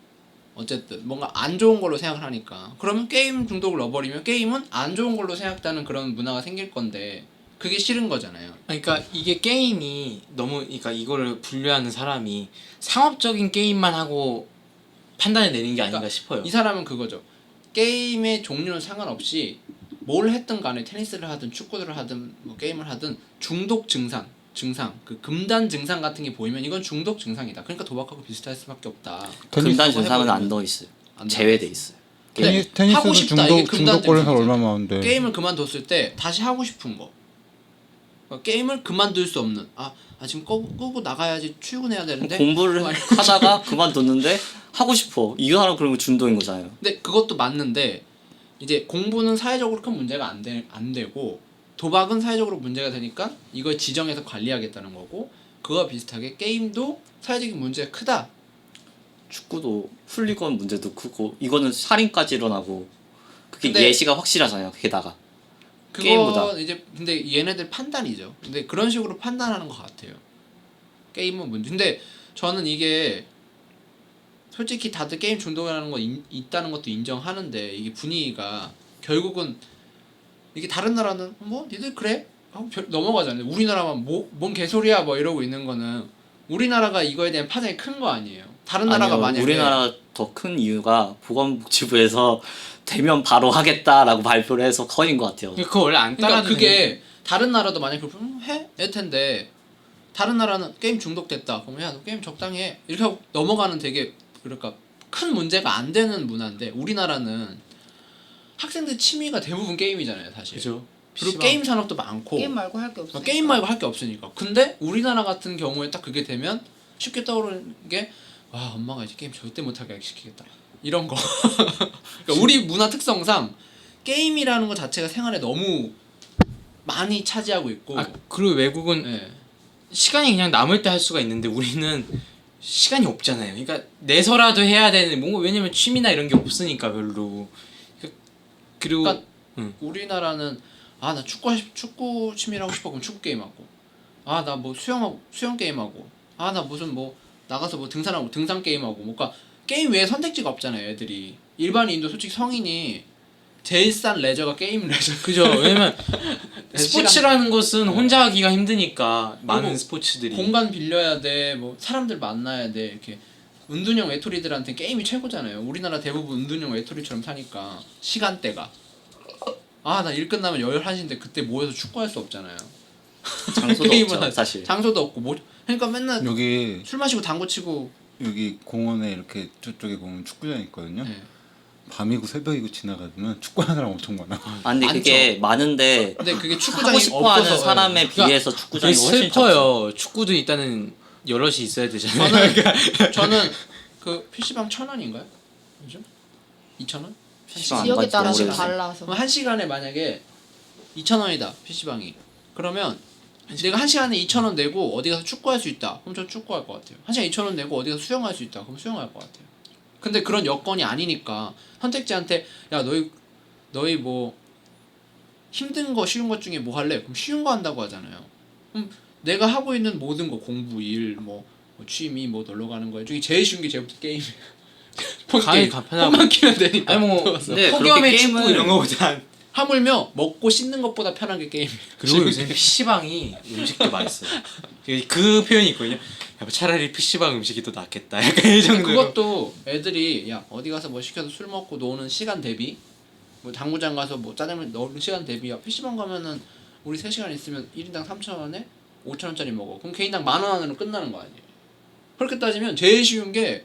어쨌든 뭔가 안 좋은 걸로 생각을 하니까. 그러면 게임 중독을 넣어버리면 게임은 안 좋은 걸로 생각하는 그런 문화가 생길 건데 그게 싫은 거잖아요. 그러니까 이게 게임이 너무 그러니까 이거를 분류하는 사람이 상업적인 게임만 하고 판단을 내는 게 아닌가 그러니까 싶어요. 이 사람은 그거죠. 게임의 종류는 상관없이 뭘 했든 간에 테니스를 하든 축구를 하든 뭐 게임을 하든 중독 증상 그 금단 증상 같은 게 보이면 이건 중독 증상이다. 그러니까 도박하고 비슷할 수밖에 없다. 금단 그거 증상은 해버리면 안 넣어 있어요. 안 돼. 제외돼 있어요. 근데 테니스도 하고 싶다, 이게 중독 걸린 사람 금단증이잖아. 얼마나 많은데. 게임을 그만뒀을 때 다시 하고 싶은 거. 그러니까 게임을 그만둘 수 없는 지금 끄고 나가야지 출근해야 되는데 공부를 하다가 그만뒀는데 하고 싶어. 이 사람 그런 거 중독인 거잖아요. 근데 그것도 맞는데 이제 공부는 사회적으로 큰 문제가 안 되고 도박은 사회적으로 문제가 되니까 이걸 지정해서 관리하겠다는 거고 그거와 비슷하게 게임도 사회적인 문제가 크다. 축구도 훌리건 문제도 크고 이거는 살인까지 일어나고 그게 근데 예시가 확실하잖아요. 게다가 그거 게임보다. 이제 근데 얘네들 판단이죠. 근데 그런 식으로 판단하는 것 같아요. 게임은 문제. 근데 저는 이게 솔직히 다들 게임 중독이라는 거 있다는 것도 인정하는데 이게 분위기가 결국은 이게 다른 나라는 뭐 니들 그래? 하고 넘어가잖아요. 우리나라만 뭔 개소리야 뭐 이러고 있는 거는 우리나라가 이거에 대한 파장이 큰 거 아니에요. 다른 나라가 아니요, 만약에 우리나라 더 큰 이유가 보건복지부에서 되면 바로 하겠다라고 발표를 해서 커진 것 같아요. 그거 원래 안 그러니까 따라도 그게 다른 나라도 만약에 해? 일 텐데 다른 나라는 게임 중독됐다. 그러면 야 너 게임 적당히 해. 이렇게 하고 넘어가는 되게 그러니까 큰 문제가 안 되는 문화인데 우리나라는 학생들 취미가 대부분 게임이잖아요, 사실. 그죠. 그리고 PC방. 게임 산업도 많고 게임 말고 할 게 없어. 게임 말고 할 게 없으니까. 근데 우리나라 같은 경우에 딱 그게 되면 쉽게 떠오르는 게 와 엄마가 이제 게임 절대 못하게 시키겠다 이런 거. 그러니까 우리 문화 특성상 게임이라는 것 자체가 생활에 너무 많이 차지하고 있고. 그리고 외국은 예. 시간이 그냥 남을 때 할 수가 있는데 우리는 시간이 없잖아요. 그러니까 내서라도 해야 되는 뭔가 왜냐면 취미나 이런 게 없으니까 별로. 그리고 그러니까 우리나라는 나 축구 취미를 하고 싶어 그럼 축구 게임 하고 나 뭐 수영 게임 하고 나 무슨 뭐 나가서 뭐 등산하고 등산 게임 하고 뭔가 게임 외에 선택지가 없잖아요, 애들이. 일반인도 솔직히 성인이 제일 싼 레저가 게임 레저. 그죠. 왜냐면 스포츠라는 것은 혼자 하기가 힘드니까 많은 그리고 스포츠들이. 공간 빌려야 돼, 뭐 사람들 만나야 돼. 이렇게 은둔형 외톨이들한테 게임이 최고잖아요. 우리나라 대부분 은둔형 외톨이처럼 사니까 시간대가. 나 일 끝나면 11시인데 그때 모여서 축구할 수 없잖아요. 장소도 게임은 없죠, 사실. 장소도 없고 그러니까 맨날 여기 술 마시고 당구 치고. 여기 공원에 이렇게 저쪽에 보면 축구장 있거든요. 네. 밤이고 새벽이고 지나가면 축구하는 사람 엄청 많아. 근데 많죠. 그게 많은데 근데 그게 축구장이 하고 싶어하는 없어서. 사람에 그러니까 비해서 축구장이 그게 훨씬 적죠. 슬퍼요. 축구도 일단은 여럿이 있어야 되잖아요. 저는 그 PC방 1,000원인가요? 요즘? 2,000원? PC방 안 지역에 간지 따라서 오래됐어요. 달라서. 그럼 1시간에 만약에 2,000원이다 PC방이. 그러면 내가 1시간에 2,000원 내고 어디 가서 축구할 수 있다. 그럼 저 축구할 것 같아요. 1시간 2,000원 내고 어디 가서 수영할 수 있다. 그럼 수영할 것 같아요. 근데 그런 여건이 아니니까 선택지한테 야 너희 뭐 힘든 거 쉬운 것 중에 뭐 할래? 그럼 쉬운 거 한다고 하잖아요. 그럼 내가 하고 있는 모든 거 공부, 일, 뭐 취미, 뭐 놀러 가는 거 중에 제일 쉬운 게 제부터 게임. 가히 간편하고. 폰만 키면 되니까. 아니 뭐 근데 폭염에 그렇게 축구 게임을- 이런 거보단 하물며 먹고 씻는 것보다 편한 게 게임. 그리고 요새 PC방이 음식도 맛있어요. 그 표현이 있거든요. 야, 차라리 PC방 음식이 더 낫겠다. 약간 이 정도. 그것도 애들이 야 어디 가서 뭐 시켜서 술 먹고 노는 시간 대비 뭐 당구장 가서 뭐 짜장면 넣는 시간 대비야 PC방 가면은 우리 3시간 있으면 1인당 3,000원에 5,000원짜리 먹어. 그럼 개인당 10,000원 안으로 끝나는 거 아니에요. 그렇게 따지면 제일 쉬운 게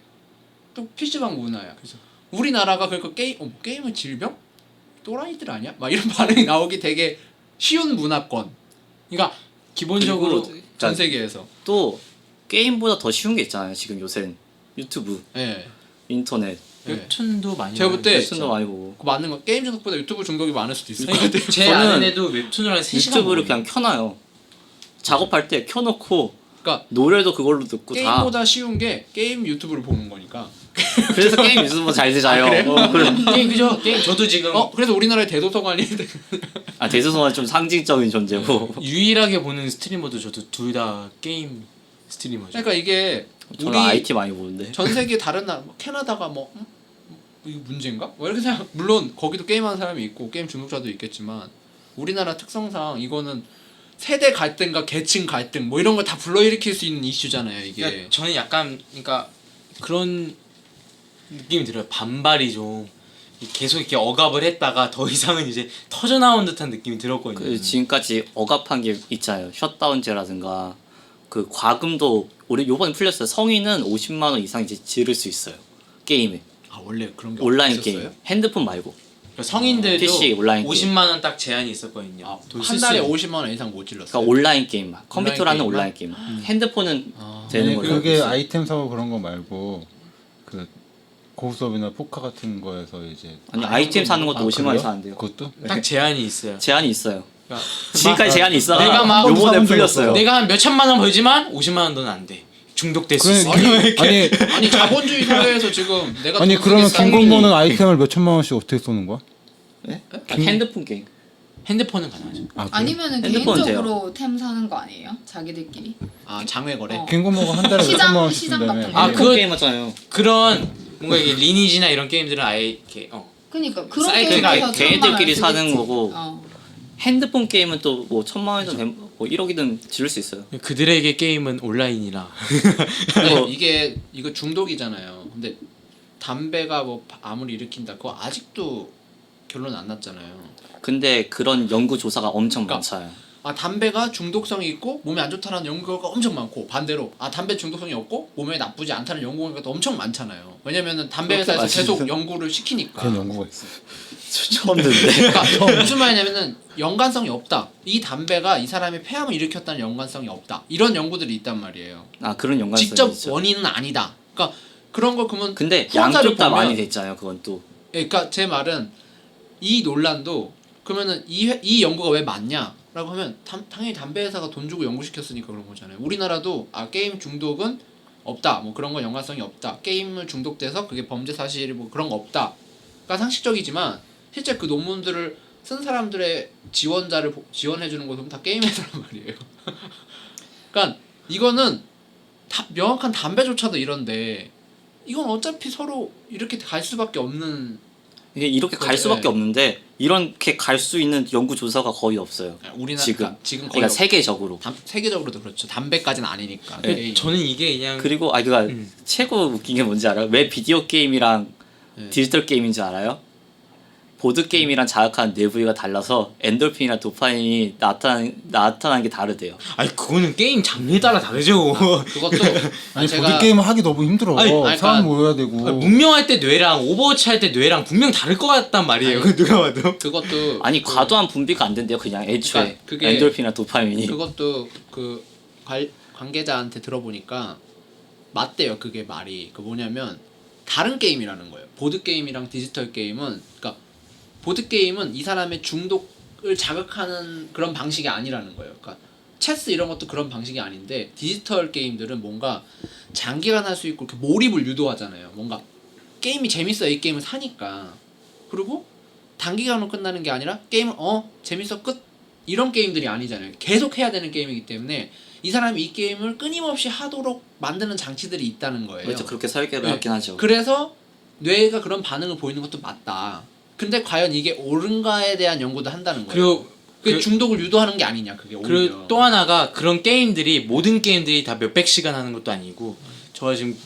또 PC방 문화야. 그래서 우리나라가 그러니까 게임은 질병? 또라이들 아니야? 막 이런 반응이 나오기 되게 쉬운 문화권. 그러니까 기본적으로 그리고 전 세계에서. 또 게임보다 더 쉬운 게 있잖아요. 지금 요새는 유튜브, 예. 인터넷, 웹툰도 많이 제가 볼 때 웹툰도 많이 보고 그 맞는 거 게임 중독보다 유튜브 중독이 많을 수도 있을 것 같아요. 제 저는 아는 애도 웹툰을 한 3시간 유튜브를 그냥 켜놔요. 작업할 때 켜놓고 그러니까 노래도 그걸로 듣고 다. 게임보다 쉬운 게 게임 유튜브를 보는 거니까. 그래서 게임 유튜브 잘 되잖아요. 그래. 게임 그죠? 게임 저도 지금 그래서 우리나라의 대도서관이 아 대수성은 좀 상징적인 존재고. 유일하게 보는 스트리머도 저도 둘 다 게임 스트리머죠. 그러니까 이게 저는 우리 IT 많이 보는데. 전 세계 다른 나라 뭐 캐나다가 뭐 이거 문제인가? 뭐 이렇게 생각. 물론 거기도 게임하는 사람이 있고 게임 중독자도 있겠지만 우리나라 특성상 이거는 세대 갈등과 계층 갈등 뭐 이런 걸 다 불러일으킬 수 있는 이슈잖아요 이게. 그러니까 저는 약간 그러니까 그런 느낌이 들어요. 반발이 좀 계속 이렇게 억압을 했다가 더 이상은 이제 터져 나온 듯한 느낌이 들었거든요. 그 지금까지 억압한 게 있잖아요. 셧다운제라든가 그 과금도 우리 요번에 풀렸어요. 성인은 50만 원 이상 이제 지를 수 있어요. 게임에. 아 원래 그런 게 온라인 있었어요? 게임. 핸드폰 말고. 그러니까 성인들도 PC 온라인 50만 원 딱 제한이 있었거든요. 아, 돈쓸 한 수 달에 있는. 50만 원 이상 못 질렀어요. 그러니까 온라인 게임만. 컴퓨터라는 온라인 온라인 게임. 핸드폰은 아. 되는 아니, 걸로. 그게 알고 있어요. 아이템 사고 그런 거 말고 그 고수업이나 포카 같은 거에서 이제 아니 아이템 사는 것도 50만 원 그래요? 이상 안 돼요. 그것도? 딱 제한이 있어요. 제한이 있어요. 그러니까 지금까지 제한이 있어가 내가 막 요번에 사본 적 풀렸어요. 없어요. 내가 한 몇 천만 원 벌지만 50만 원 돈 안 돼. 중독될 수 있어. 아니 아니 자본주의 사회에서 지금 내가 아니 돈 그러면 쓰겠어. 김건모는 아이템을 몇 천만 원씩 어떻게 쏘는 거야? 네? 핸드폰 게임. 핸드폰은 가능하죠. 아, 그래? 아니면은 핸드폰은 개인적으로 템 사는 거 아니에요? 자기들끼리? 아 장외 거래. 어. 김건모가 한 달에 몇 천만 원씩 시장 쓴다며? 같은 거. 아, 핸드폰 그거- 게임 하잖아요. 그런 뭔가 이게 리니지나 이런 게임들은 아예 이렇게 그러니까 그런 사이트가 게임에서 걔네들끼리 천만 원 사는 쓰겠지. 거고. 핸드폰 게임은 또 뭐 1,000만 원이든 뭐 1억이든 지를 수 있어요. 그들에게 게임은 온라인이라. 아니, 이거 중독이잖아요. 근데 담배가 뭐 아무리 일으킨다 그거 아직도 결론 안 났잖아요. 근데 그런 연구 조사가 엄청 그러니까 많아요. 아 담배가 중독성이 있고 몸에 안 좋다는 연구가 엄청 많고 반대로 아 담배 중독성이 없고 몸에 나쁘지 않다는 연구 결과도 엄청 많잖아요. 왜냐면은 담배 회사에서 그렇게 계속 연구를 시키니까. 그런 연구가 있어. 처음 듣는데. 그러니까 무슨 말이냐면은 연관성이 없다. 이 담배가 이 사람의 폐암을 일으켰다는 연관성이 없다. 이런 연구들이 있단 말이에요. 아 그런 연관성이 직접 있죠. 원인은 아니다. 그러니까 그런 걸 그러면 근데 후원자를 양쪽 다 보면- 많이 됐잖아요. 그건 또. 예, 그러니까 제 말은 이 논란도 그러면은 이 연구가 왜 맞냐라고 하면 당연히 담배 회사가 돈 주고 연구시켰으니까 그런 거잖아요. 우리나라도 아 게임 중독은 없다. 뭐 그런 건 연관성이 없다. 게임을 중독돼서 그게 범죄 사실이 뭐 그런 거 없다.가 상식적이지만 실제 그 논문들을 쓴 사람들의 지원자를 지원해 주는 것은 다 게임 회사란 말이에요. 그러니까 이거는 명확한 담배조차도 이런데 이건 어차피 서로 이렇게 갈 수밖에 없는 이게 이렇게 갈 수밖에 네. 없는데 이렇게 갈 수 있는 연구 조사가 거의 없어요. 우리나라 지금 거의 그러니까 세계적으로. 세계적으로도 그렇죠. 담배까지는 아니니까. 네, 게임. 저는 이게 그냥 그리고 그러니까 최고 웃긴 게 뭔지 알아요? 왜 비디오 게임이랑 네. 디지털 게임인지 알아요? 보드 게임이랑 자극하는 내부위가 달라서 엔돌핀이나 도파민이 나타나는 게 다르대요. 아니 그거는 게임 장르에 따라 다르죠. 그것도 아니 제가 보드 게임 하기 너무 힘들어. 아니, 그러니까- 사람 모여야 되고. 아니, 문명할 때 뇌랑 오버워치 할 때 뇌랑 분명 다를 것 같단 말이에요. 그 누가 봐도. 그것도 아니 과도한 분비가 안 된대요. 그냥 애초에 그러니까 그게- 엔돌핀이나 도파민이. 그것도 그 관계자한테 들어보니까 맞대요. 그게 말이 그 뭐냐면 다른 게임이라는 거예요. 보드 게임이랑 디지털 게임은 그러니까 보드 게임은 이 사람의 중독을 자극하는 그런 방식이 아니라는 거예요. 그러니까 체스 이런 것도 그런 방식이 아닌데 디지털 게임들은 뭔가 장기간 할 수 있고 이렇게 몰입을 유도하잖아요. 뭔가 게임이 재밌어야 이 게임을 사니까. 그리고 단기간으로 끝나는 게 아니라 게임은 재밌어 끝 이런 게임들이 아니잖아요. 계속 해야 되는 게임이기 때문에 이 사람이 이 게임을 끊임없이 하도록 만드는 장치들이 있다는 거예요. 그렇죠. 그렇게 설계를 네. 하긴 하죠. 그래서 뇌가 그런 반응을 보이는 것도 맞다. 근데 과연 이게 옳은가에 대한 연구도 한다는 거예요. 그리고 그게 중독을 유도하는 게 아니냐 그게 오히려. 그리고 또 하나가 그런 게임들이 모든 게임들이 다 몇백 시간 하는 것도 아니고 저 지금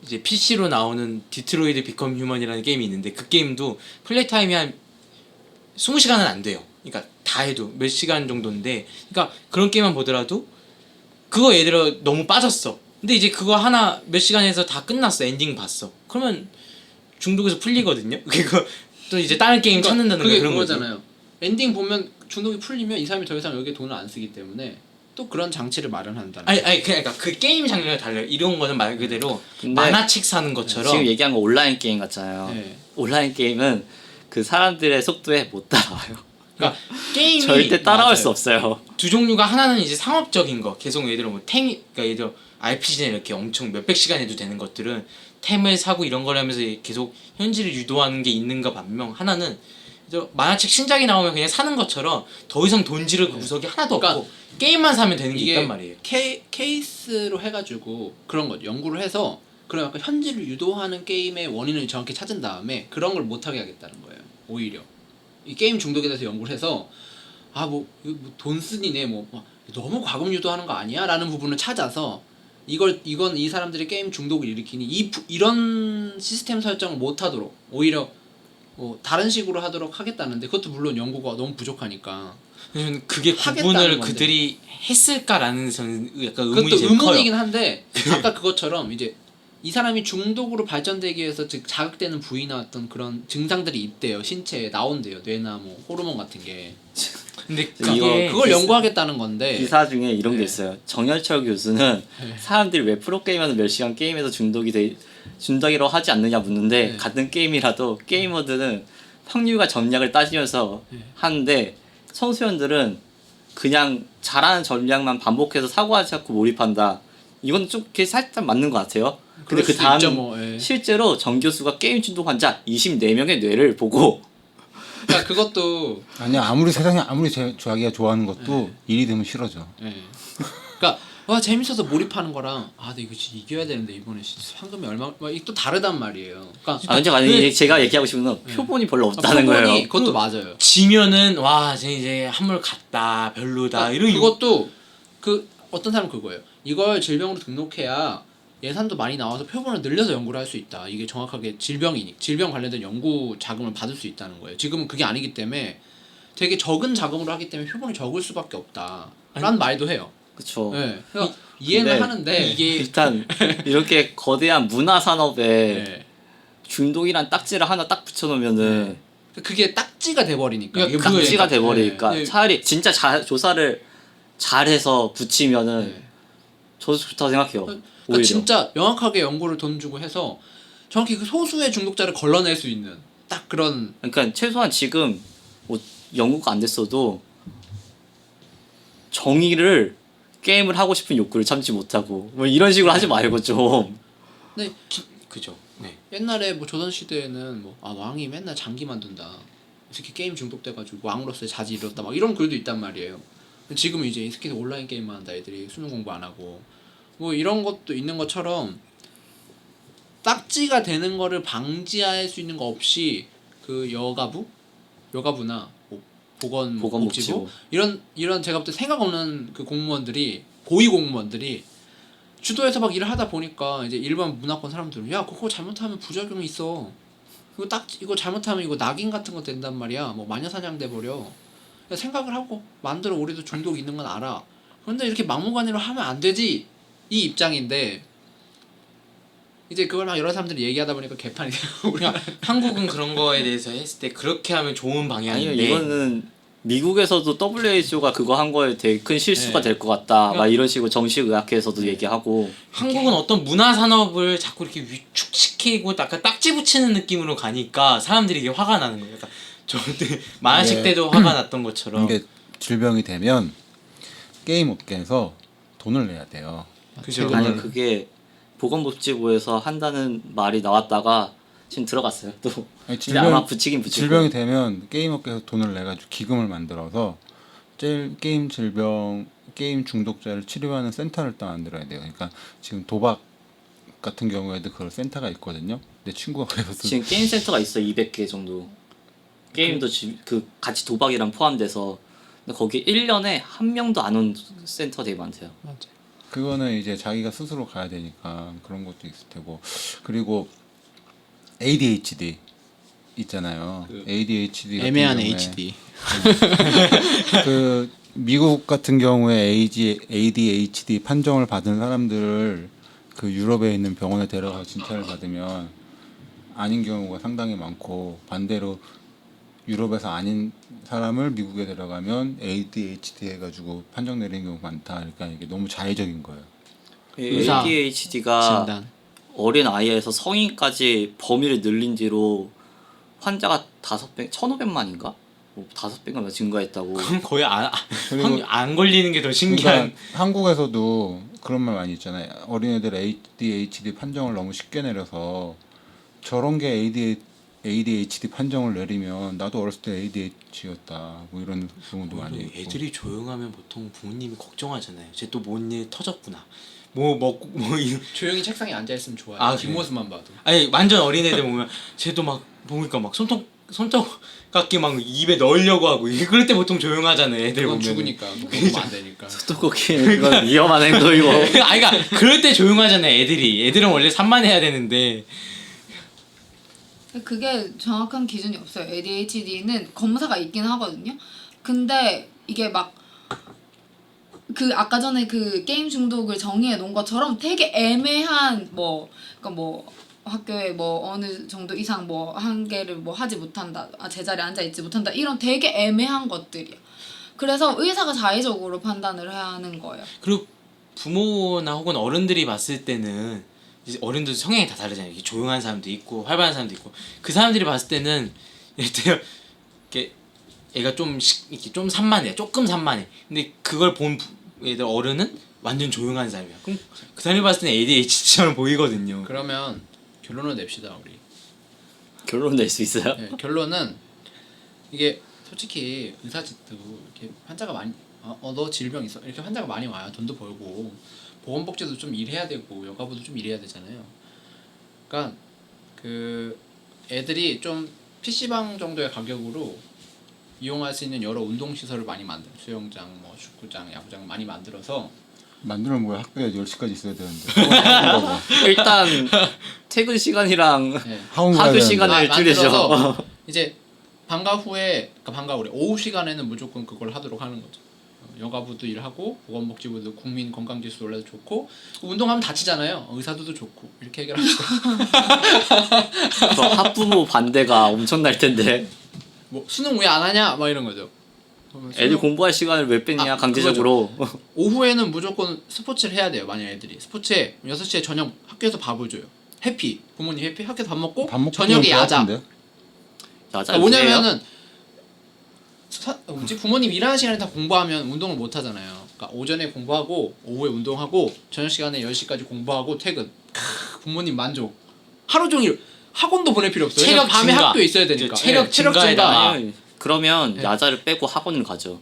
이제 PC로 나오는 디트로이트 비컴 휴먼이라는 게임이 있는데 그 게임도 플레이 타임이 한 20시간은 안 돼요. 그러니까 다 해도 몇 시간 정도인데 그러니까 그런 게임만 보더라도 그거 예를 들어 너무 빠졌어. 근데 이제 그거 하나 몇 시간 해서 다 끝났어. 엔딩 봤어. 그러면 중독에서 풀리거든요. 그거 또 이제 다른 게임 찾는다는 그게 그런 거죠. 그거잖아요. 엔딩 보면 중독이 풀리면 이 사람이 더 이상 여기에 돈을 안 쓰기 때문에 또 그런 장치를 마련한다는 아니 그러니까 그 게임 장르가 달라요. 이런 거는 말 그대로 근데 만화책 사는 것처럼 지금 얘기한 거 온라인 게임 같잖아요. 네. 온라인 게임은 그 사람들의 속도에 못 따라와요. 그러니까 게임이 절대 따라올 맞아요. 수 없어요. 두 종류가 하나는 이제 상업적인 거 계속 예를 들어 뭐 그러니까 예를 들어 RPG나 이렇게 엄청 몇백 시간 해도 되는 것들은 템을 사고 이런 걸 하면서 계속 현질을 유도하는 게 있는가 반면 하나는 만화책 신작이 나오면 그냥 사는 것처럼 더 이상 돈 지를 구석이 하나도 그러니까 없고 게임만 사면 되는 게 이게 있단 말이에요. 케이스로 해가지고 그런 거 연구를 해서 그런 약간 현질을 유도하는 게임의 원인을 정확히 찾은 다음에 그런 걸 못하게 하겠다는 거예요. 오히려 이 게임 중독에 대해서 연구를 해서 돈 쓰니네 너무 과금 유도하는 거 아니야? 라는 부분을 찾아서 이건 이 사람들이 게임 중독을 일으키니 이런 시스템 설정을 못하도록 오히려 다른 식으로 하도록 하겠다는데 그것도 물론 연구가 너무 부족하니까 저는 그게 하겠다는 구분을 건데. 그들이 했을까라는 저는 약간 의문이 그것도 제일 커요. 의문이긴 한데 아까 그것처럼 이제 이 사람이 중독으로 발전되기 위해서 즉 자극되는 부위나 어떤 그런 증상들이 있대요. 신체에 나온대요. 뇌나 뭐 호르몬 같은 게. 근데 이거 그걸 연구하겠다는 건데. 기사 중에 이런 게 네. 있어요. 정열철 교수는 사람들이 왜 프로게이머는 몇 시간 게임에서 중독이라고 하지 않느냐 묻는데 네. 같은 게임이라도 게이머들은 확률과 전략을 따지면서 하는데 청소년들은 그냥 잘하는 전략만 반복해서 사고하지 않고 몰입한다. 이건 좀 이렇게 살짝 맞는 것 같아요. 근데 그럴 그 수도 다음 있죠, 뭐, 예. 실제로 정 교수가 게임 중독 환자 24명의 뇌를 보고 그러니까 그것도 아니야 아무리 세상에 아무리 자기가 좋아하는 것도 일이 되면 싫어져. 예. 그러니까 와 재밌어서 몰입하는 거랑 근데 이거 진짜 이겨야 되는데 이번에 상금이 얼마 이게 또 다르단 말이에요. 그러니까 근데 아니 제가 얘기하고 싶은 건 표본이 별로 없다는 표본이 거예요. 그것도 맞아요. 지면은 와 이제 한물 갔다 별로다 이런 그것도 그 어떤 사람은 그거예요. 이걸 질병으로 등록해야 예산도 많이 나와서 표본을 늘려서 연구를 할 수 있다. 이게 정확하게 질병 관련된 연구 자금을 받을 수 있다는 거예요. 지금은 그게 아니기 때문에 되게 적은 자금으로 하기 때문에 표본이 적을 수밖에 없다라는 말도 해요. 그렇죠. 네. 그러니까 이해는 근데 하는데 이게 일단 이렇게 거대한 문화 산업에 네. 중독이란 딱지를 하나 딱 붙여놓으면은 그게 딱지가 돼버리니까 그러니까 이게 그거예요. 딱지가 문제니까. 돼버리니까 네. 차라리 진짜 조사를 잘해서 붙이면은 네. 저도 좋다고 생각해요. 그러니까 오히려. 진짜 명확하게 연구를 돈 주고 해서 정확히 그 소수의 중독자를 걸러낼 수 있는 딱 그런 그러니까 최소한 지금 뭐 연구가 안 됐어도 정의를 게임을 하고 싶은 욕구를 참지 못하고 뭐 이런 식으로 하지 말고 좀 근데 그죠. 네. 옛날에 뭐 조선 시대에는 왕이 맨날 장기만 둔다. 특히 게임 중독돼가지고 왕으로서의 자질 잃었다. 막 이런 글도 있단 말이에요. 근데 지금은 이제 이 새끼들 온라인 게임만 한다. 애들이 수능 공부 안 하고 뭐 이런 것도 있는 것처럼 딱지가 되는 거를 방지할 수 있는 거 없이 그 여가부나 뭐 보건복지부 이런 제가 볼 때 생각 없는 그 공무원들이 고위 공무원들이 주도해서 막 일을 하다 보니까 이제 일반 문화권 사람들은 야 그거 잘못하면 부작용이 있어. 이거 잘못하면 이거 낙인 같은 거 된단 말이야. 뭐 마녀사냥 돼 버려. 생각을 하고 만들어 우리도 중독 있는 건 알아. 그런데 이렇게 막무가내로 하면 안 되지 이 입장인데 이제 그걸 막 여러 사람들이 얘기하다 보니까 개판이 되고 그러니까 한국은 그런 거에 대해서 했을 때 그렇게 하면 좋은 아니요 방향인데 이거는 미국에서도 WHO가 그거 한 거에 되게 큰 실수가 네. 될 것 같다. 막 그러니까 이런 식으로 정식의학회에서도 얘기하고 한국은 어떤 문화 산업을 자꾸 이렇게 위축시키고 약간 딱지 붙이는 느낌으로 가니까 사람들이 이게 화가 나는 거예요. 그러니까 저한테 만화책 때도 화가 났던 것처럼 이게 질병이 되면 게임 업계에서 돈을 내야 돼요. 그죠. 아니 그게 보건복지부에서 한다는 말이 나왔다가 지금 들어갔어요. 또 아니, 근데 아마 붙이긴 붙일 질병이 거예요. 되면 게임 업계에서 돈을 내가지고 기금을 만들어서 제일 게임 중독자를 치료하는 센터를 또 만들어야 돼요. 그러니까 지금 도박 같은 경우에도 그런 센터가 있거든요. 내 친구가 그래서 지금 게임 센터가 있어 200개 정도. 게임도 그 같이 도박이랑 포함돼서 근데 거기 1년에 한 명도 안 온 센터 되게 많대요. 맞아. 그거는 이제 자기가 스스로 가야 되니까 그런 것도 있을 테고. 그리고 ADHD 있잖아요. 그 ADHD 같은 애매한 경우에 HD. 그 미국 같은 경우에 ADHD 판정을 받은 사람들을 그 유럽에 있는 병원에 데려가 진찰을 받으면 아닌 경우가 상당히 많고 반대로 유럽에서 아닌 사람을 미국에 데려가면 ADHD 해가지고 판정 내리는 경우가 많다. 그러니까 이게 너무 자의적인 거예요. 의사 ADHD가 진단. 어린 아이에서 성인까지 범위를 늘린 뒤로 환자가 1,500만인가? 뭐 5배가 증가했다고. 그럼 거의 그리고 안 걸리는 게 더 신기한. 그러니까 한국에서도 그런 말 많이 있잖아요. 어린애들 ADHD 판정을 너무 쉽게 내려서 저런 게 ADHD 판정을 내리면 나도 어렸을 때 ADHD였다. 뭐 이런 경우도 많이 있고. 애들이 조용하면 보통 부모님이 걱정하잖아요. 쟤 또 뭔 일 터졌구나. 뭐 먹고 조용히 책상에 앉아 있으면 좋아요. 아, 뒷모습만 봐도. 아니 완전 어린애들 보면 쟤도 막 보니까 막 손톱깎이 막 입에 넣으려고 하고 그럴 때 보통 조용하잖아요. 애들 그건 보면. 죽으니까 먹으면 안 되니까. 소떡거기는 그건 위험한 행동이고. 아니 그러니까 그럴 때 조용하잖아요. 애들은 원래 산만해야 되는데. 그게 정확한 기준이 없어요. ADHD는 검사가 있긴 하거든요. 근데 이게 막 그 아까 전에 그 게임 중독을 정의해 놓은 것처럼 되게 애매한 그러니까 학교에 어느 정도 이상 한계를 하지 못한다. 제자리에 앉아 있지 못한다. 이런 되게 애매한 것들이야. 그래서 의사가 자의적으로 판단을 해야 하는 거예요. 그리고 부모나 혹은 어른들이 봤을 때는 이제 어른들 성향이 다 다르잖아요. 이렇게 조용한 사람도 있고 활발한 사람도 있고 그 사람들이 봤을 때는 예를 들어 이렇게 애가 이렇게 좀 산만해, 조금 산만해. 근데 그걸 본 애들 어른은 완전 조용한 사람이야. 그럼 그 사람이 봤을 때는 ADHD처럼 보이거든요. 그러면 결론을 냅시다 우리. 결론 낼 수 있어요? 네, 결론은 이게 솔직히 의사직도 이렇게 환자가 많이 너 질병 있어 이렇게 환자가 많이 와요. 돈도 벌고 보건복지도 좀 일해야 되고 여가부도 좀 일해야 되잖아요. 그러니까 그 애들이 좀 PC방 정도의 가격으로 이용할 수 있는 여러 운동 시설을 많이 만들어. 수영장, 축구장, 야구장 많이 만들어서 만들면 뭐야 학교에 10시까지 있어야 되는데. 일단 퇴근 시간이랑 네. 학원 가야 학교 되는데. 시간을 줄이죠. 만들어서 이제 방과 후에 오후 시간에는 무조건 그걸 하도록 하는 거죠. 여가부도 일하고 보건복지부도 국민 건강지수 올라도 좋고 운동하면 다치잖아요. 의사들도 좋고 이렇게 해결합시다. 저 학부모 반대가 엄청날 텐데. 수능 왜 안 하냐 막 이런 거죠. 애들 공부할 시간을 왜 뺐냐 강제적으로. 오후에는 무조건 스포츠를 해야 돼요. 만약 애들이 스포츠에 6시에 저녁 학교에서 밥을 줘요. 해피 부모님 해피 학교에서 밥 먹고 저녁에 야자. 야자 뭐냐면은 부모님 일하는 시간에 다 공부하면 운동을 못 하잖아요. 그러니까 오전에 공부하고 오후에 운동하고 저녁 시간에 10시까지 공부하고 퇴근. 부모님 만족. 하루 종일 학원도 보낼 필요 없어요. 체력 밤에 증가. 학교에 있어야 되니까. 체력 체력 증가에다가. 아니, 그러면 네. 야자를 빼고 학원을 가죠.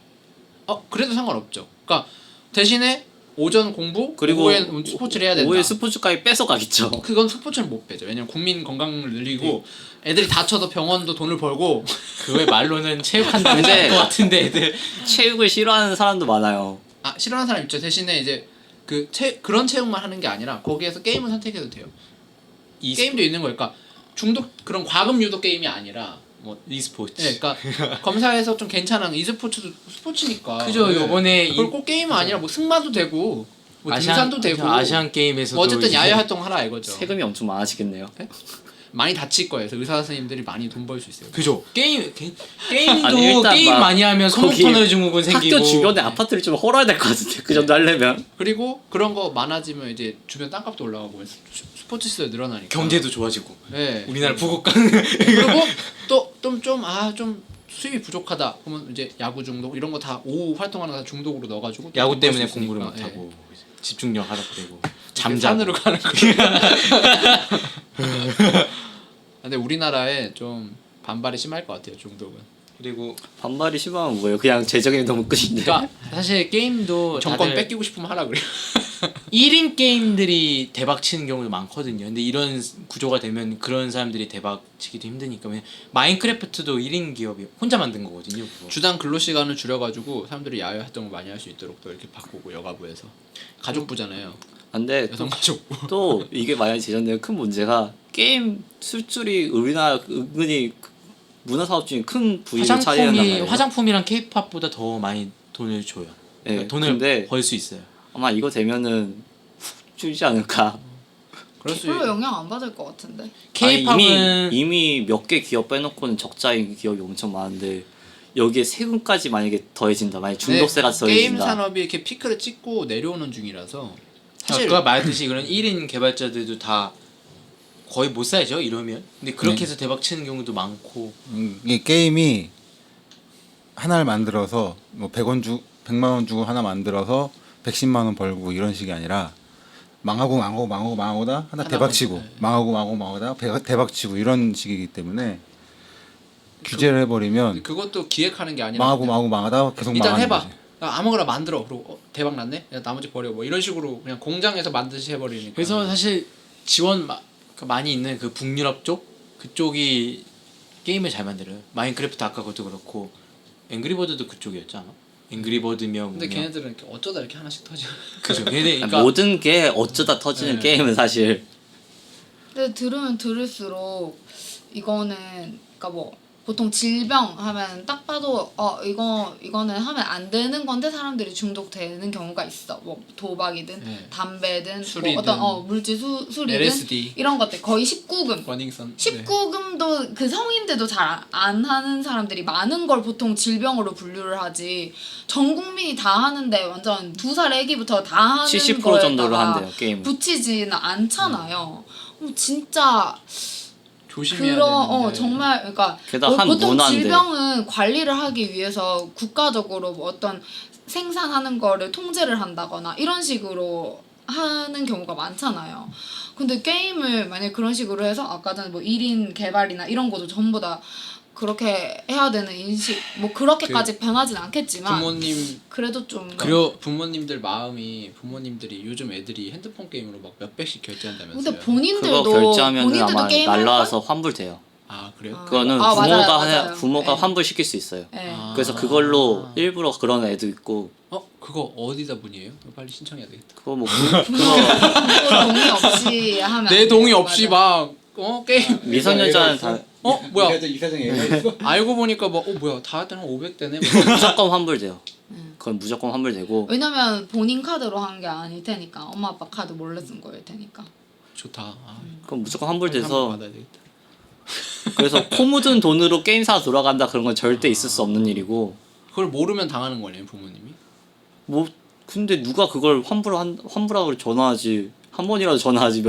그래도 상관없죠. 그러니까 대신에 오전 공부 그리고 오후에 스포츠를 해야 된다. 오후에 스포츠까지 뺏어 가겠죠. 그건 스포츠를 못 빼죠. 왜냐면 국민 건강을 늘리고 애들이 다쳐서 병원도 돈을 벌고 그거의 말로는 체육한다고 근데- 할것 같은데 애들 체육을 싫어하는 사람도 많아요. 싫어하는 사람 있죠. 대신에 이제 그런 체육만 하는 게 아니라 거기에서 게임을 선택해도 돼요. 게임도 있는 거예요. 그러니까 중독 그런 과금 유도 게임이 아니라 e스포츠. 네, 그러니까 검사에서 좀 괜찮은 e스포츠도 스포츠니까. 그죠. 요번에 그걸 꼭 게임은 아니라 승마도 되고 등산도 되고 아시안 게임에서도 어쨌든 이제 야외 활동 하라 이거죠. 세금이 엄청 많아지겠네요. 많이 다칠 거예요. 그래서 의사 선생님들이 많이 돈 벌 수 있어요. 그죠. 게임도 아니, 일단 게임 막 많이 하면 거기 소모터널 증후군 생기고 학교 주변에 아파트를 좀 헐어야 될 것 같은데 그 정도 하려면. 그리고 그런 거 많아지면 이제 주변 땅값도 올라가고 스포츠 시설 늘어나니까 경제도 좋아지고. 네. 우리나라 부국가 그리고 좀 수입이 부족하다. 그러면 이제 야구 중독 이런 거 다 오후 활동하는 거 다 중독으로 넣어가지고 야구 돈벌수 때문에 있으니까. 공부를 못 예. 하고 집중력 하락되고. 잠자고. 산으로 가는 거. 근데 우리나라에 좀 반발이 심할 것 같아요 중독은. 그리고 반발이 심하면 뭐예요? 그냥 재정이 너무 끝인데. 그러니까 사실 게임도 정권 다들 뺏기고 싶으면 하라 그래요. 1인 게임들이 대박 치는 경우도 많거든요. 근데 이런 구조가 되면 그런 사람들이 대박 치기도 힘드니까. 왜냐면 마인크래프트도 1인 기업이 혼자 만든 거거든요. 그거. 주당 근로 시간을 줄여가지고 사람들이 야외 활동을 많이 할 수 있도록 또 이렇게 바꾸고 여가부에서 가족부잖아요. 근데 여성 가족부. 또 이게 만약 제전되는 큰 문제가 게임 술줄이 우리나라 은근히 문화 사업 중에 큰 부위를 차지한단 말이에요. 화장품이랑 케이팝보다 더 많이 돈을 줘요. 그러니까 네, 돈을 근데 벌 수 있어요. 아마 이거 되면은 훅 줄지 않을까. 그럴 수 별로 영향 안 받을 것 같은데. 케이팝은 이미 몇 개 기업 빼놓고는 적자인 기업이 엄청 많은데 여기에 세금까지 만약에 더해진다. 만약 중독세가 네, 게임 더해진다. 산업이 이렇게 피크를 찍고 내려오는 중이라서 사실 아까 말했듯이 그런 1인 개발자들도 다 거의 못 살죠 이러면. 근데 그렇게 해서 대박 치는 경우도 많고. 이게 게임이 하나를 만들어서 뭐 100만 원 주고 하나 만들어서 110만 원 벌고 이런 식이 아니라 망하고다 하나 대박치고 망하고다 대박치고 이런 식이기 때문에 규제를 해버리면 그것도 기획하는 게 아니라 망하다 계속 일단 망하는 해봐. 거지. 아무거나 만들어. 그리고 대박 났네. 야, 나머지 버려. 뭐 이런 식으로 그냥 공장에서 만드시 해버리니까. 그래서 사실 지원 많이 있는 그 북유럽 쪽 그쪽이 게임을 잘 만들어요. 마인크래프트 아까 그것도 그렇고 앵그리버드도 그쪽이었지 않아? 앵그리버드며 근데 걔네들은 이렇게 어쩌다 이렇게 하나씩 터져. 그죠. 그러니까 모든 게 어쩌다 터지는 네. 게임은 사실 근데 들으면 들을수록 이거는 그러니까 뭐 보통 질병 하면 딱 봐도 이거는 하면 안 되는 건데 사람들이 중독되는 경우가 있어. 뭐 도박이든 네. 담배든 술이든. 뭐 어떤 물질 술이든 LSD. 이런 것들 거의 19금. 워닝선. 19금도 그 성인들도 잘 안 하는 사람들이 많은 걸 보통 질병으로 분류를 하지. 전 국민이 다 하는데 완전 2살 애기부터 다 하는 70% 거에다가 정도로 한대요 게임. 붙이지는 않잖아요. 진짜 조심해야 그런 되는데. 정말 그러니까 게다가 한 보통 문화인데. 질병은 관리를 하기 위해서 국가적으로 뭐 어떤 생산하는 거를 통제를 한다거나 이런 식으로 하는 경우가 많잖아요. 근데 게임을 만약 그런 식으로 해서 아까 전에 뭐 1인 개발이나 이런 것도 전부 다 그렇게 해야 되는 인식 뭐 그렇게까지 변하진 않겠지만 부모님 그래도 좀 그리고 부모님들 마음이 부모님들이 요즘 애들이 핸드폰 게임으로 막 몇백씩 결제한다면서요. 근데 본인들도 그거 결제하면 본인들도 아마 게임 할 날라와서 환불돼요. 아 그래요? 그거는 아, 부모가 맞아요. 부모가 네. 환불시킬 수 있어요. 네. 아. 그래서 그걸로 일부러 그런 애도 있고 그거 어디다 문의해요? 빨리 신청해야 되겠다. 그거 뭐 부모 동의 없이 하면 내 안 동의 돼요. 없이 맞아. 막 게임 미성년자는 다 뭐야 이사장 얘기가 있어? 알고 보니까 막 뭐야 다 할 때는 500대네. 무조건 환불돼요. 그건 무조건 환불되고 왜냐면 본인 카드로 한 게 아닐 테니까 엄마 아빠 카드 몰래 쓴 거일 테니까. 좋다. 아, 그건 무조건 한번 환불돼서 받아야 되겠다. 그래서 코 묻은 돈으로 게임사 돌아간다 그런 건 절대 있을 수 없는 일이고 그걸 모르면 당하는 거네요 부모님이. 뭐 근데 누가 그걸 환불하고 전화하지 한 번이라도 전화하지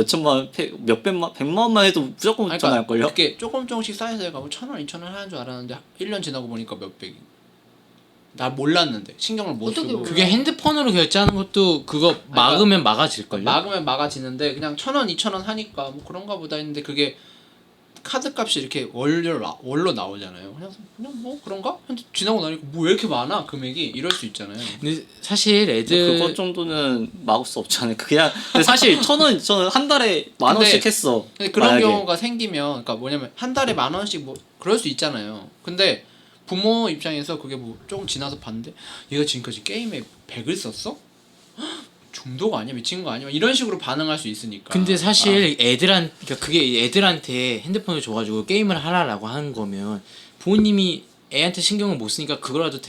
백만 원만 해도 무조건 아니, 전화할걸요? 그게 조금씩 쌓여서 가고 1,000원, 2,000원 하는 줄 알았는데 1년 지나고 보니까 몇백이. 나 몰랐는데 신경을 못 어떻게 쓰고. 몰라? 그게 핸드폰으로 결제하는 것도 그거 막으면 막아질걸요? 막으면 막아지는데 그냥 1,000원, 2,000원 하니까 뭐 그런가 보다 했는데 그게 카드 값이 이렇게 월로 나오잖아요. 그냥 뭐 그런가? 지나고 나니까 뭐 왜 이렇게 많아 금액이 이럴 수 있잖아요. 근데 사실 애들 그것 정도는 막을 수 없지 않을까. 그냥 근데 사실 1,000원 저는 한 달에 10,000원씩 했어. 근데 그런 만약에. 경우가 생기면 그러니까 뭐냐면 한 달에 10,000원씩 뭐 그럴 수 있잖아요. 근데 부모 입장에서 그게 뭐 조금 지나서 봤는데 얘가 지금까지 게임에 100을 썼어? 중독 아니야 미친 거 아니야 이런 식으로 반응할 수 있으니까. 근데 사실 그러니까 그게 애들한테 핸드폰을 줘가지고 게임을 하라라고 하는 거면 부모님이 애한테 신경을 못 쓰니까 그거라도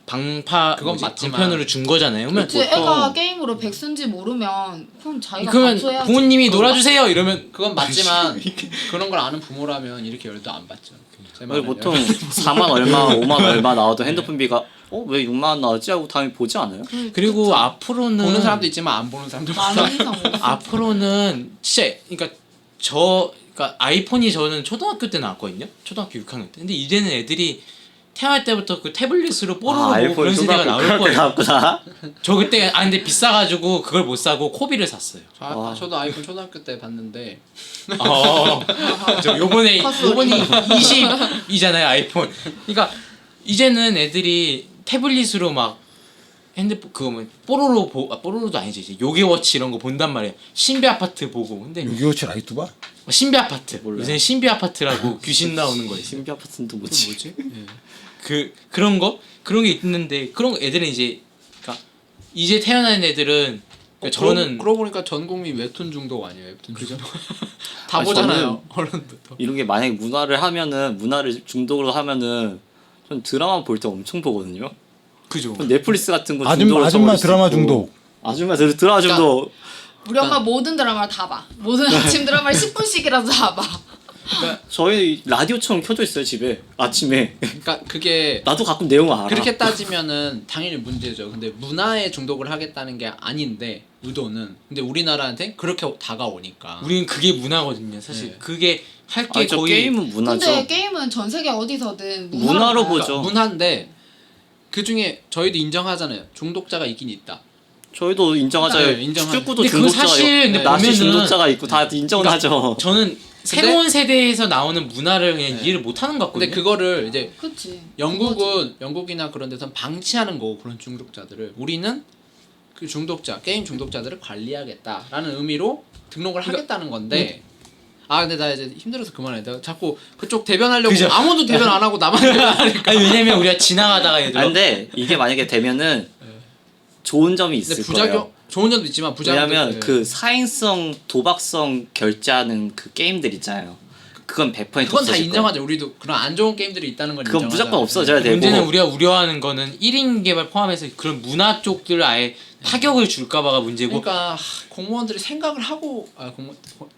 그건 맞지만. 방편으로 준 거잖아요. 그러면 그치, 애가 게임으로 100 쓴지 모르면 그럼 자기가 그러면 감수해야지. 부모님이 놀아주세요 이러면 그건 맞지만 그런 걸 아는 부모라면 이렇게 열도 안 받죠. 제 아니, 말은 보통 4만 얼마, 5만 얼마 나와도 핸드폰비가 왜 6만 원 나왔지 하고 당연히 보지 않아요? 그리고 앞으로는 보는 사람도 있지만 안 보는 사람도 만 원 이상 못 써. 앞으로는 진짜 그러니까 아이폰이 저는 초등학교 때 나왔거든요. 초등학교 6학년 때. 근데 이제는 애들이 태어날 때부터 그 태블릿으로 뽀로로 보고 아이폰 그런 세대가 나올 거예요. 나왔구나. 저 그때 근데 비싸가지고 그걸 못 사고 코비를 샀어요. 저도 아이폰 초등학교 때 봤는데 저 요번에 헛소리. 요번이 20이잖아요 아이폰. 그러니까 이제는 애들이 태블릿으로 막 핸드폰 그거 뭐 뽀로로도 아니지 이제 요괴워치 이런 거 본단 말이에요. 신비 아파트 보고 근데 6.25 라이트 봐? 신비 아파트 몰라요. 요새 신비 아파트라고 귀신 나오는 거 있어요. 신비 아파트는 또 뭐지? 뭐지? 그런 게 있는데 그런 거 애들은 이제 그러니까 이제 태어난 애들은 그러니까 저는 그러고 보니까 전 국민 웹툰 중독 아니에요? 웹툰 중독. 다 아니, 보잖아요. 어른부터. 이런 게 만약에 문화를 중독으로 하면은 전 드라마 볼 때 엄청 보거든요. 그죠. 넷플릭스 같은 거 아줌마 중독으로 아줌마 쳐버릴 수 드라마 있고. 중독. 아줌마 드라마 중독. 우리 엄마 모든 드라마를 다 봐. 모든 아침 드라마를 10분씩이라도 다 봐. 저희 라디오처럼 켜져 있어요 집에 아침에. 그러니까 그게 나도 가끔 내용 알아. 그렇게 따지면은 당연히 문제죠. 근데 문화에 중독을 하겠다는 게 아닌데 의도는 근데 우리나라한테 그렇게 다가오니까. 우리는 그게 문화거든요. 사실 네. 그게 할 게 아니, 저 거의 게임은 문화죠. 근데 게임은 전 세계 어디서든 문화로 봐요. 보죠. 문화인데 그 중에 저희도 인정하잖아요. 중독자가 있긴 있다. 저희도 인정하자요. 네, 인정하죠. 축구도 근데 그건 중독자가 사실 근데 나시 보면은 중독자가 있고 다 인정하죠. 저는 새로운 세대에서 나오는 문화를 그냥 이해를 못 하는 것 근데 같거든요. 그거를 이제 그치. 영국이나 그런 데선 방치하는 거고 그런 중독자들을 우리는 그 중독자 게임 중독자들을 관리하겠다라는 의미로 등록을 하겠다는 건데 아 근데 나 이제 힘들어서 그만해. 내가 자꾸 그쪽 대변하려고 그죠. 아무도 대변 안 하고 나만 대변하니까. 아니 왜냐면 우리가 지나가다가 얘들 아, 근데 이게 만약에 되면은 좋은 점이 근데 있을 부작용 거예요. 좋은 점도 있지만 부작용도 왜냐면 네. 그 사행성 도박성 결제하는 그 게임들 있잖아요. 그건 100% 그건 다 없어질 거예요. 인정하죠. 우리도 그런 안 좋은 게임들이 있다는 걸 그건 인정하죠. 무조건 없어져야 되고. 문제는 우리가 우려하는 거는 1인 개발 포함해서 그런 문화 쪽들 아예 타격을 줄까봐가 문제고 그러니까 공무원들이 생각을 하고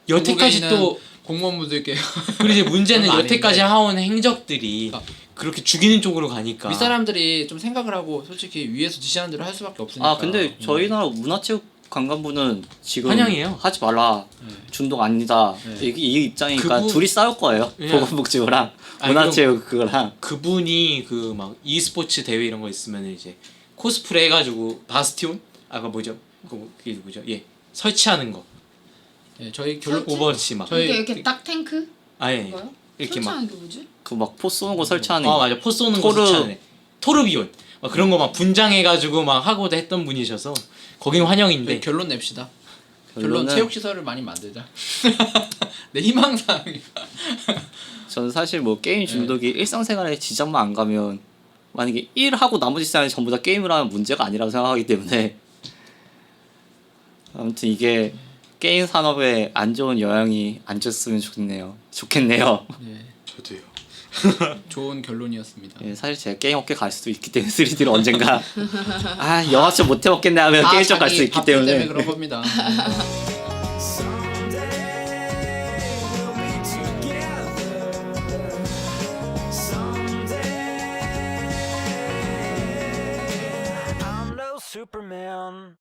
여태까지 한국에 있는 또 공무원분들께 그리고 이제 문제는 그건 여태까지 아닌데. 해온 행적들이 그렇게 죽이는 쪽으로 가니까 윗사람들이 좀 생각을 하고 솔직히 위에서 지시하는 대로 할 수밖에 없으니까. 아 근데 저희 나라 문화체육관광부는 지금 환영이에요. 하지 말라. 중독 아니다. 네. 이 입장이니까 그분- 둘이 싸울 거예요. 예. 보건복지부랑 아니, 문화체육 그거랑. 그분이 그 막 e스포츠 대회 이런 거 있으면 이제 코스프레 해가지고 바스티온 아까 뭐죠? 그게 뭐죠? 예 설치하는 거 예, 저희 결론 설치? 오버워치 막 저희- 이게 이렇게 딱 탱크? 아예 이거요? 이렇게 막 설치하는 게 뭐지? 그 막 포 쏘는 거 설치하는 아 거. 맞아 포 쏘는 거 토르- 설치하는 애. 토르비온 막 그런 거 막 분장해가지고 막 하고도 했던 분이셔서 거긴 환영인데 저희 결론 냅시다. 결론 결론은 체육 시설을 많이 만들자. 내 희망사항이. 저는 사실 뭐 게임 중독이 일상생활에 지장만 안 가면 만약에 일하고 나머지 시간에 전부 다 게임을 하면 문제가 아니라고 생각하기 때문에 아무튼 이게 게임 산업에 안 좋은 영향이 안 줬으면 좋겠네요. 예, 저도요. 좋은 결론이었습니다. 예, 사실 제가 게임 업계 갈 수도 있기 때문에 3D를 언젠가 아 영화 좀 못 해먹겠네 하면 게임 쪽 갈 수 있기 밥들 때문에 그런 겁니다. I'm no Superman.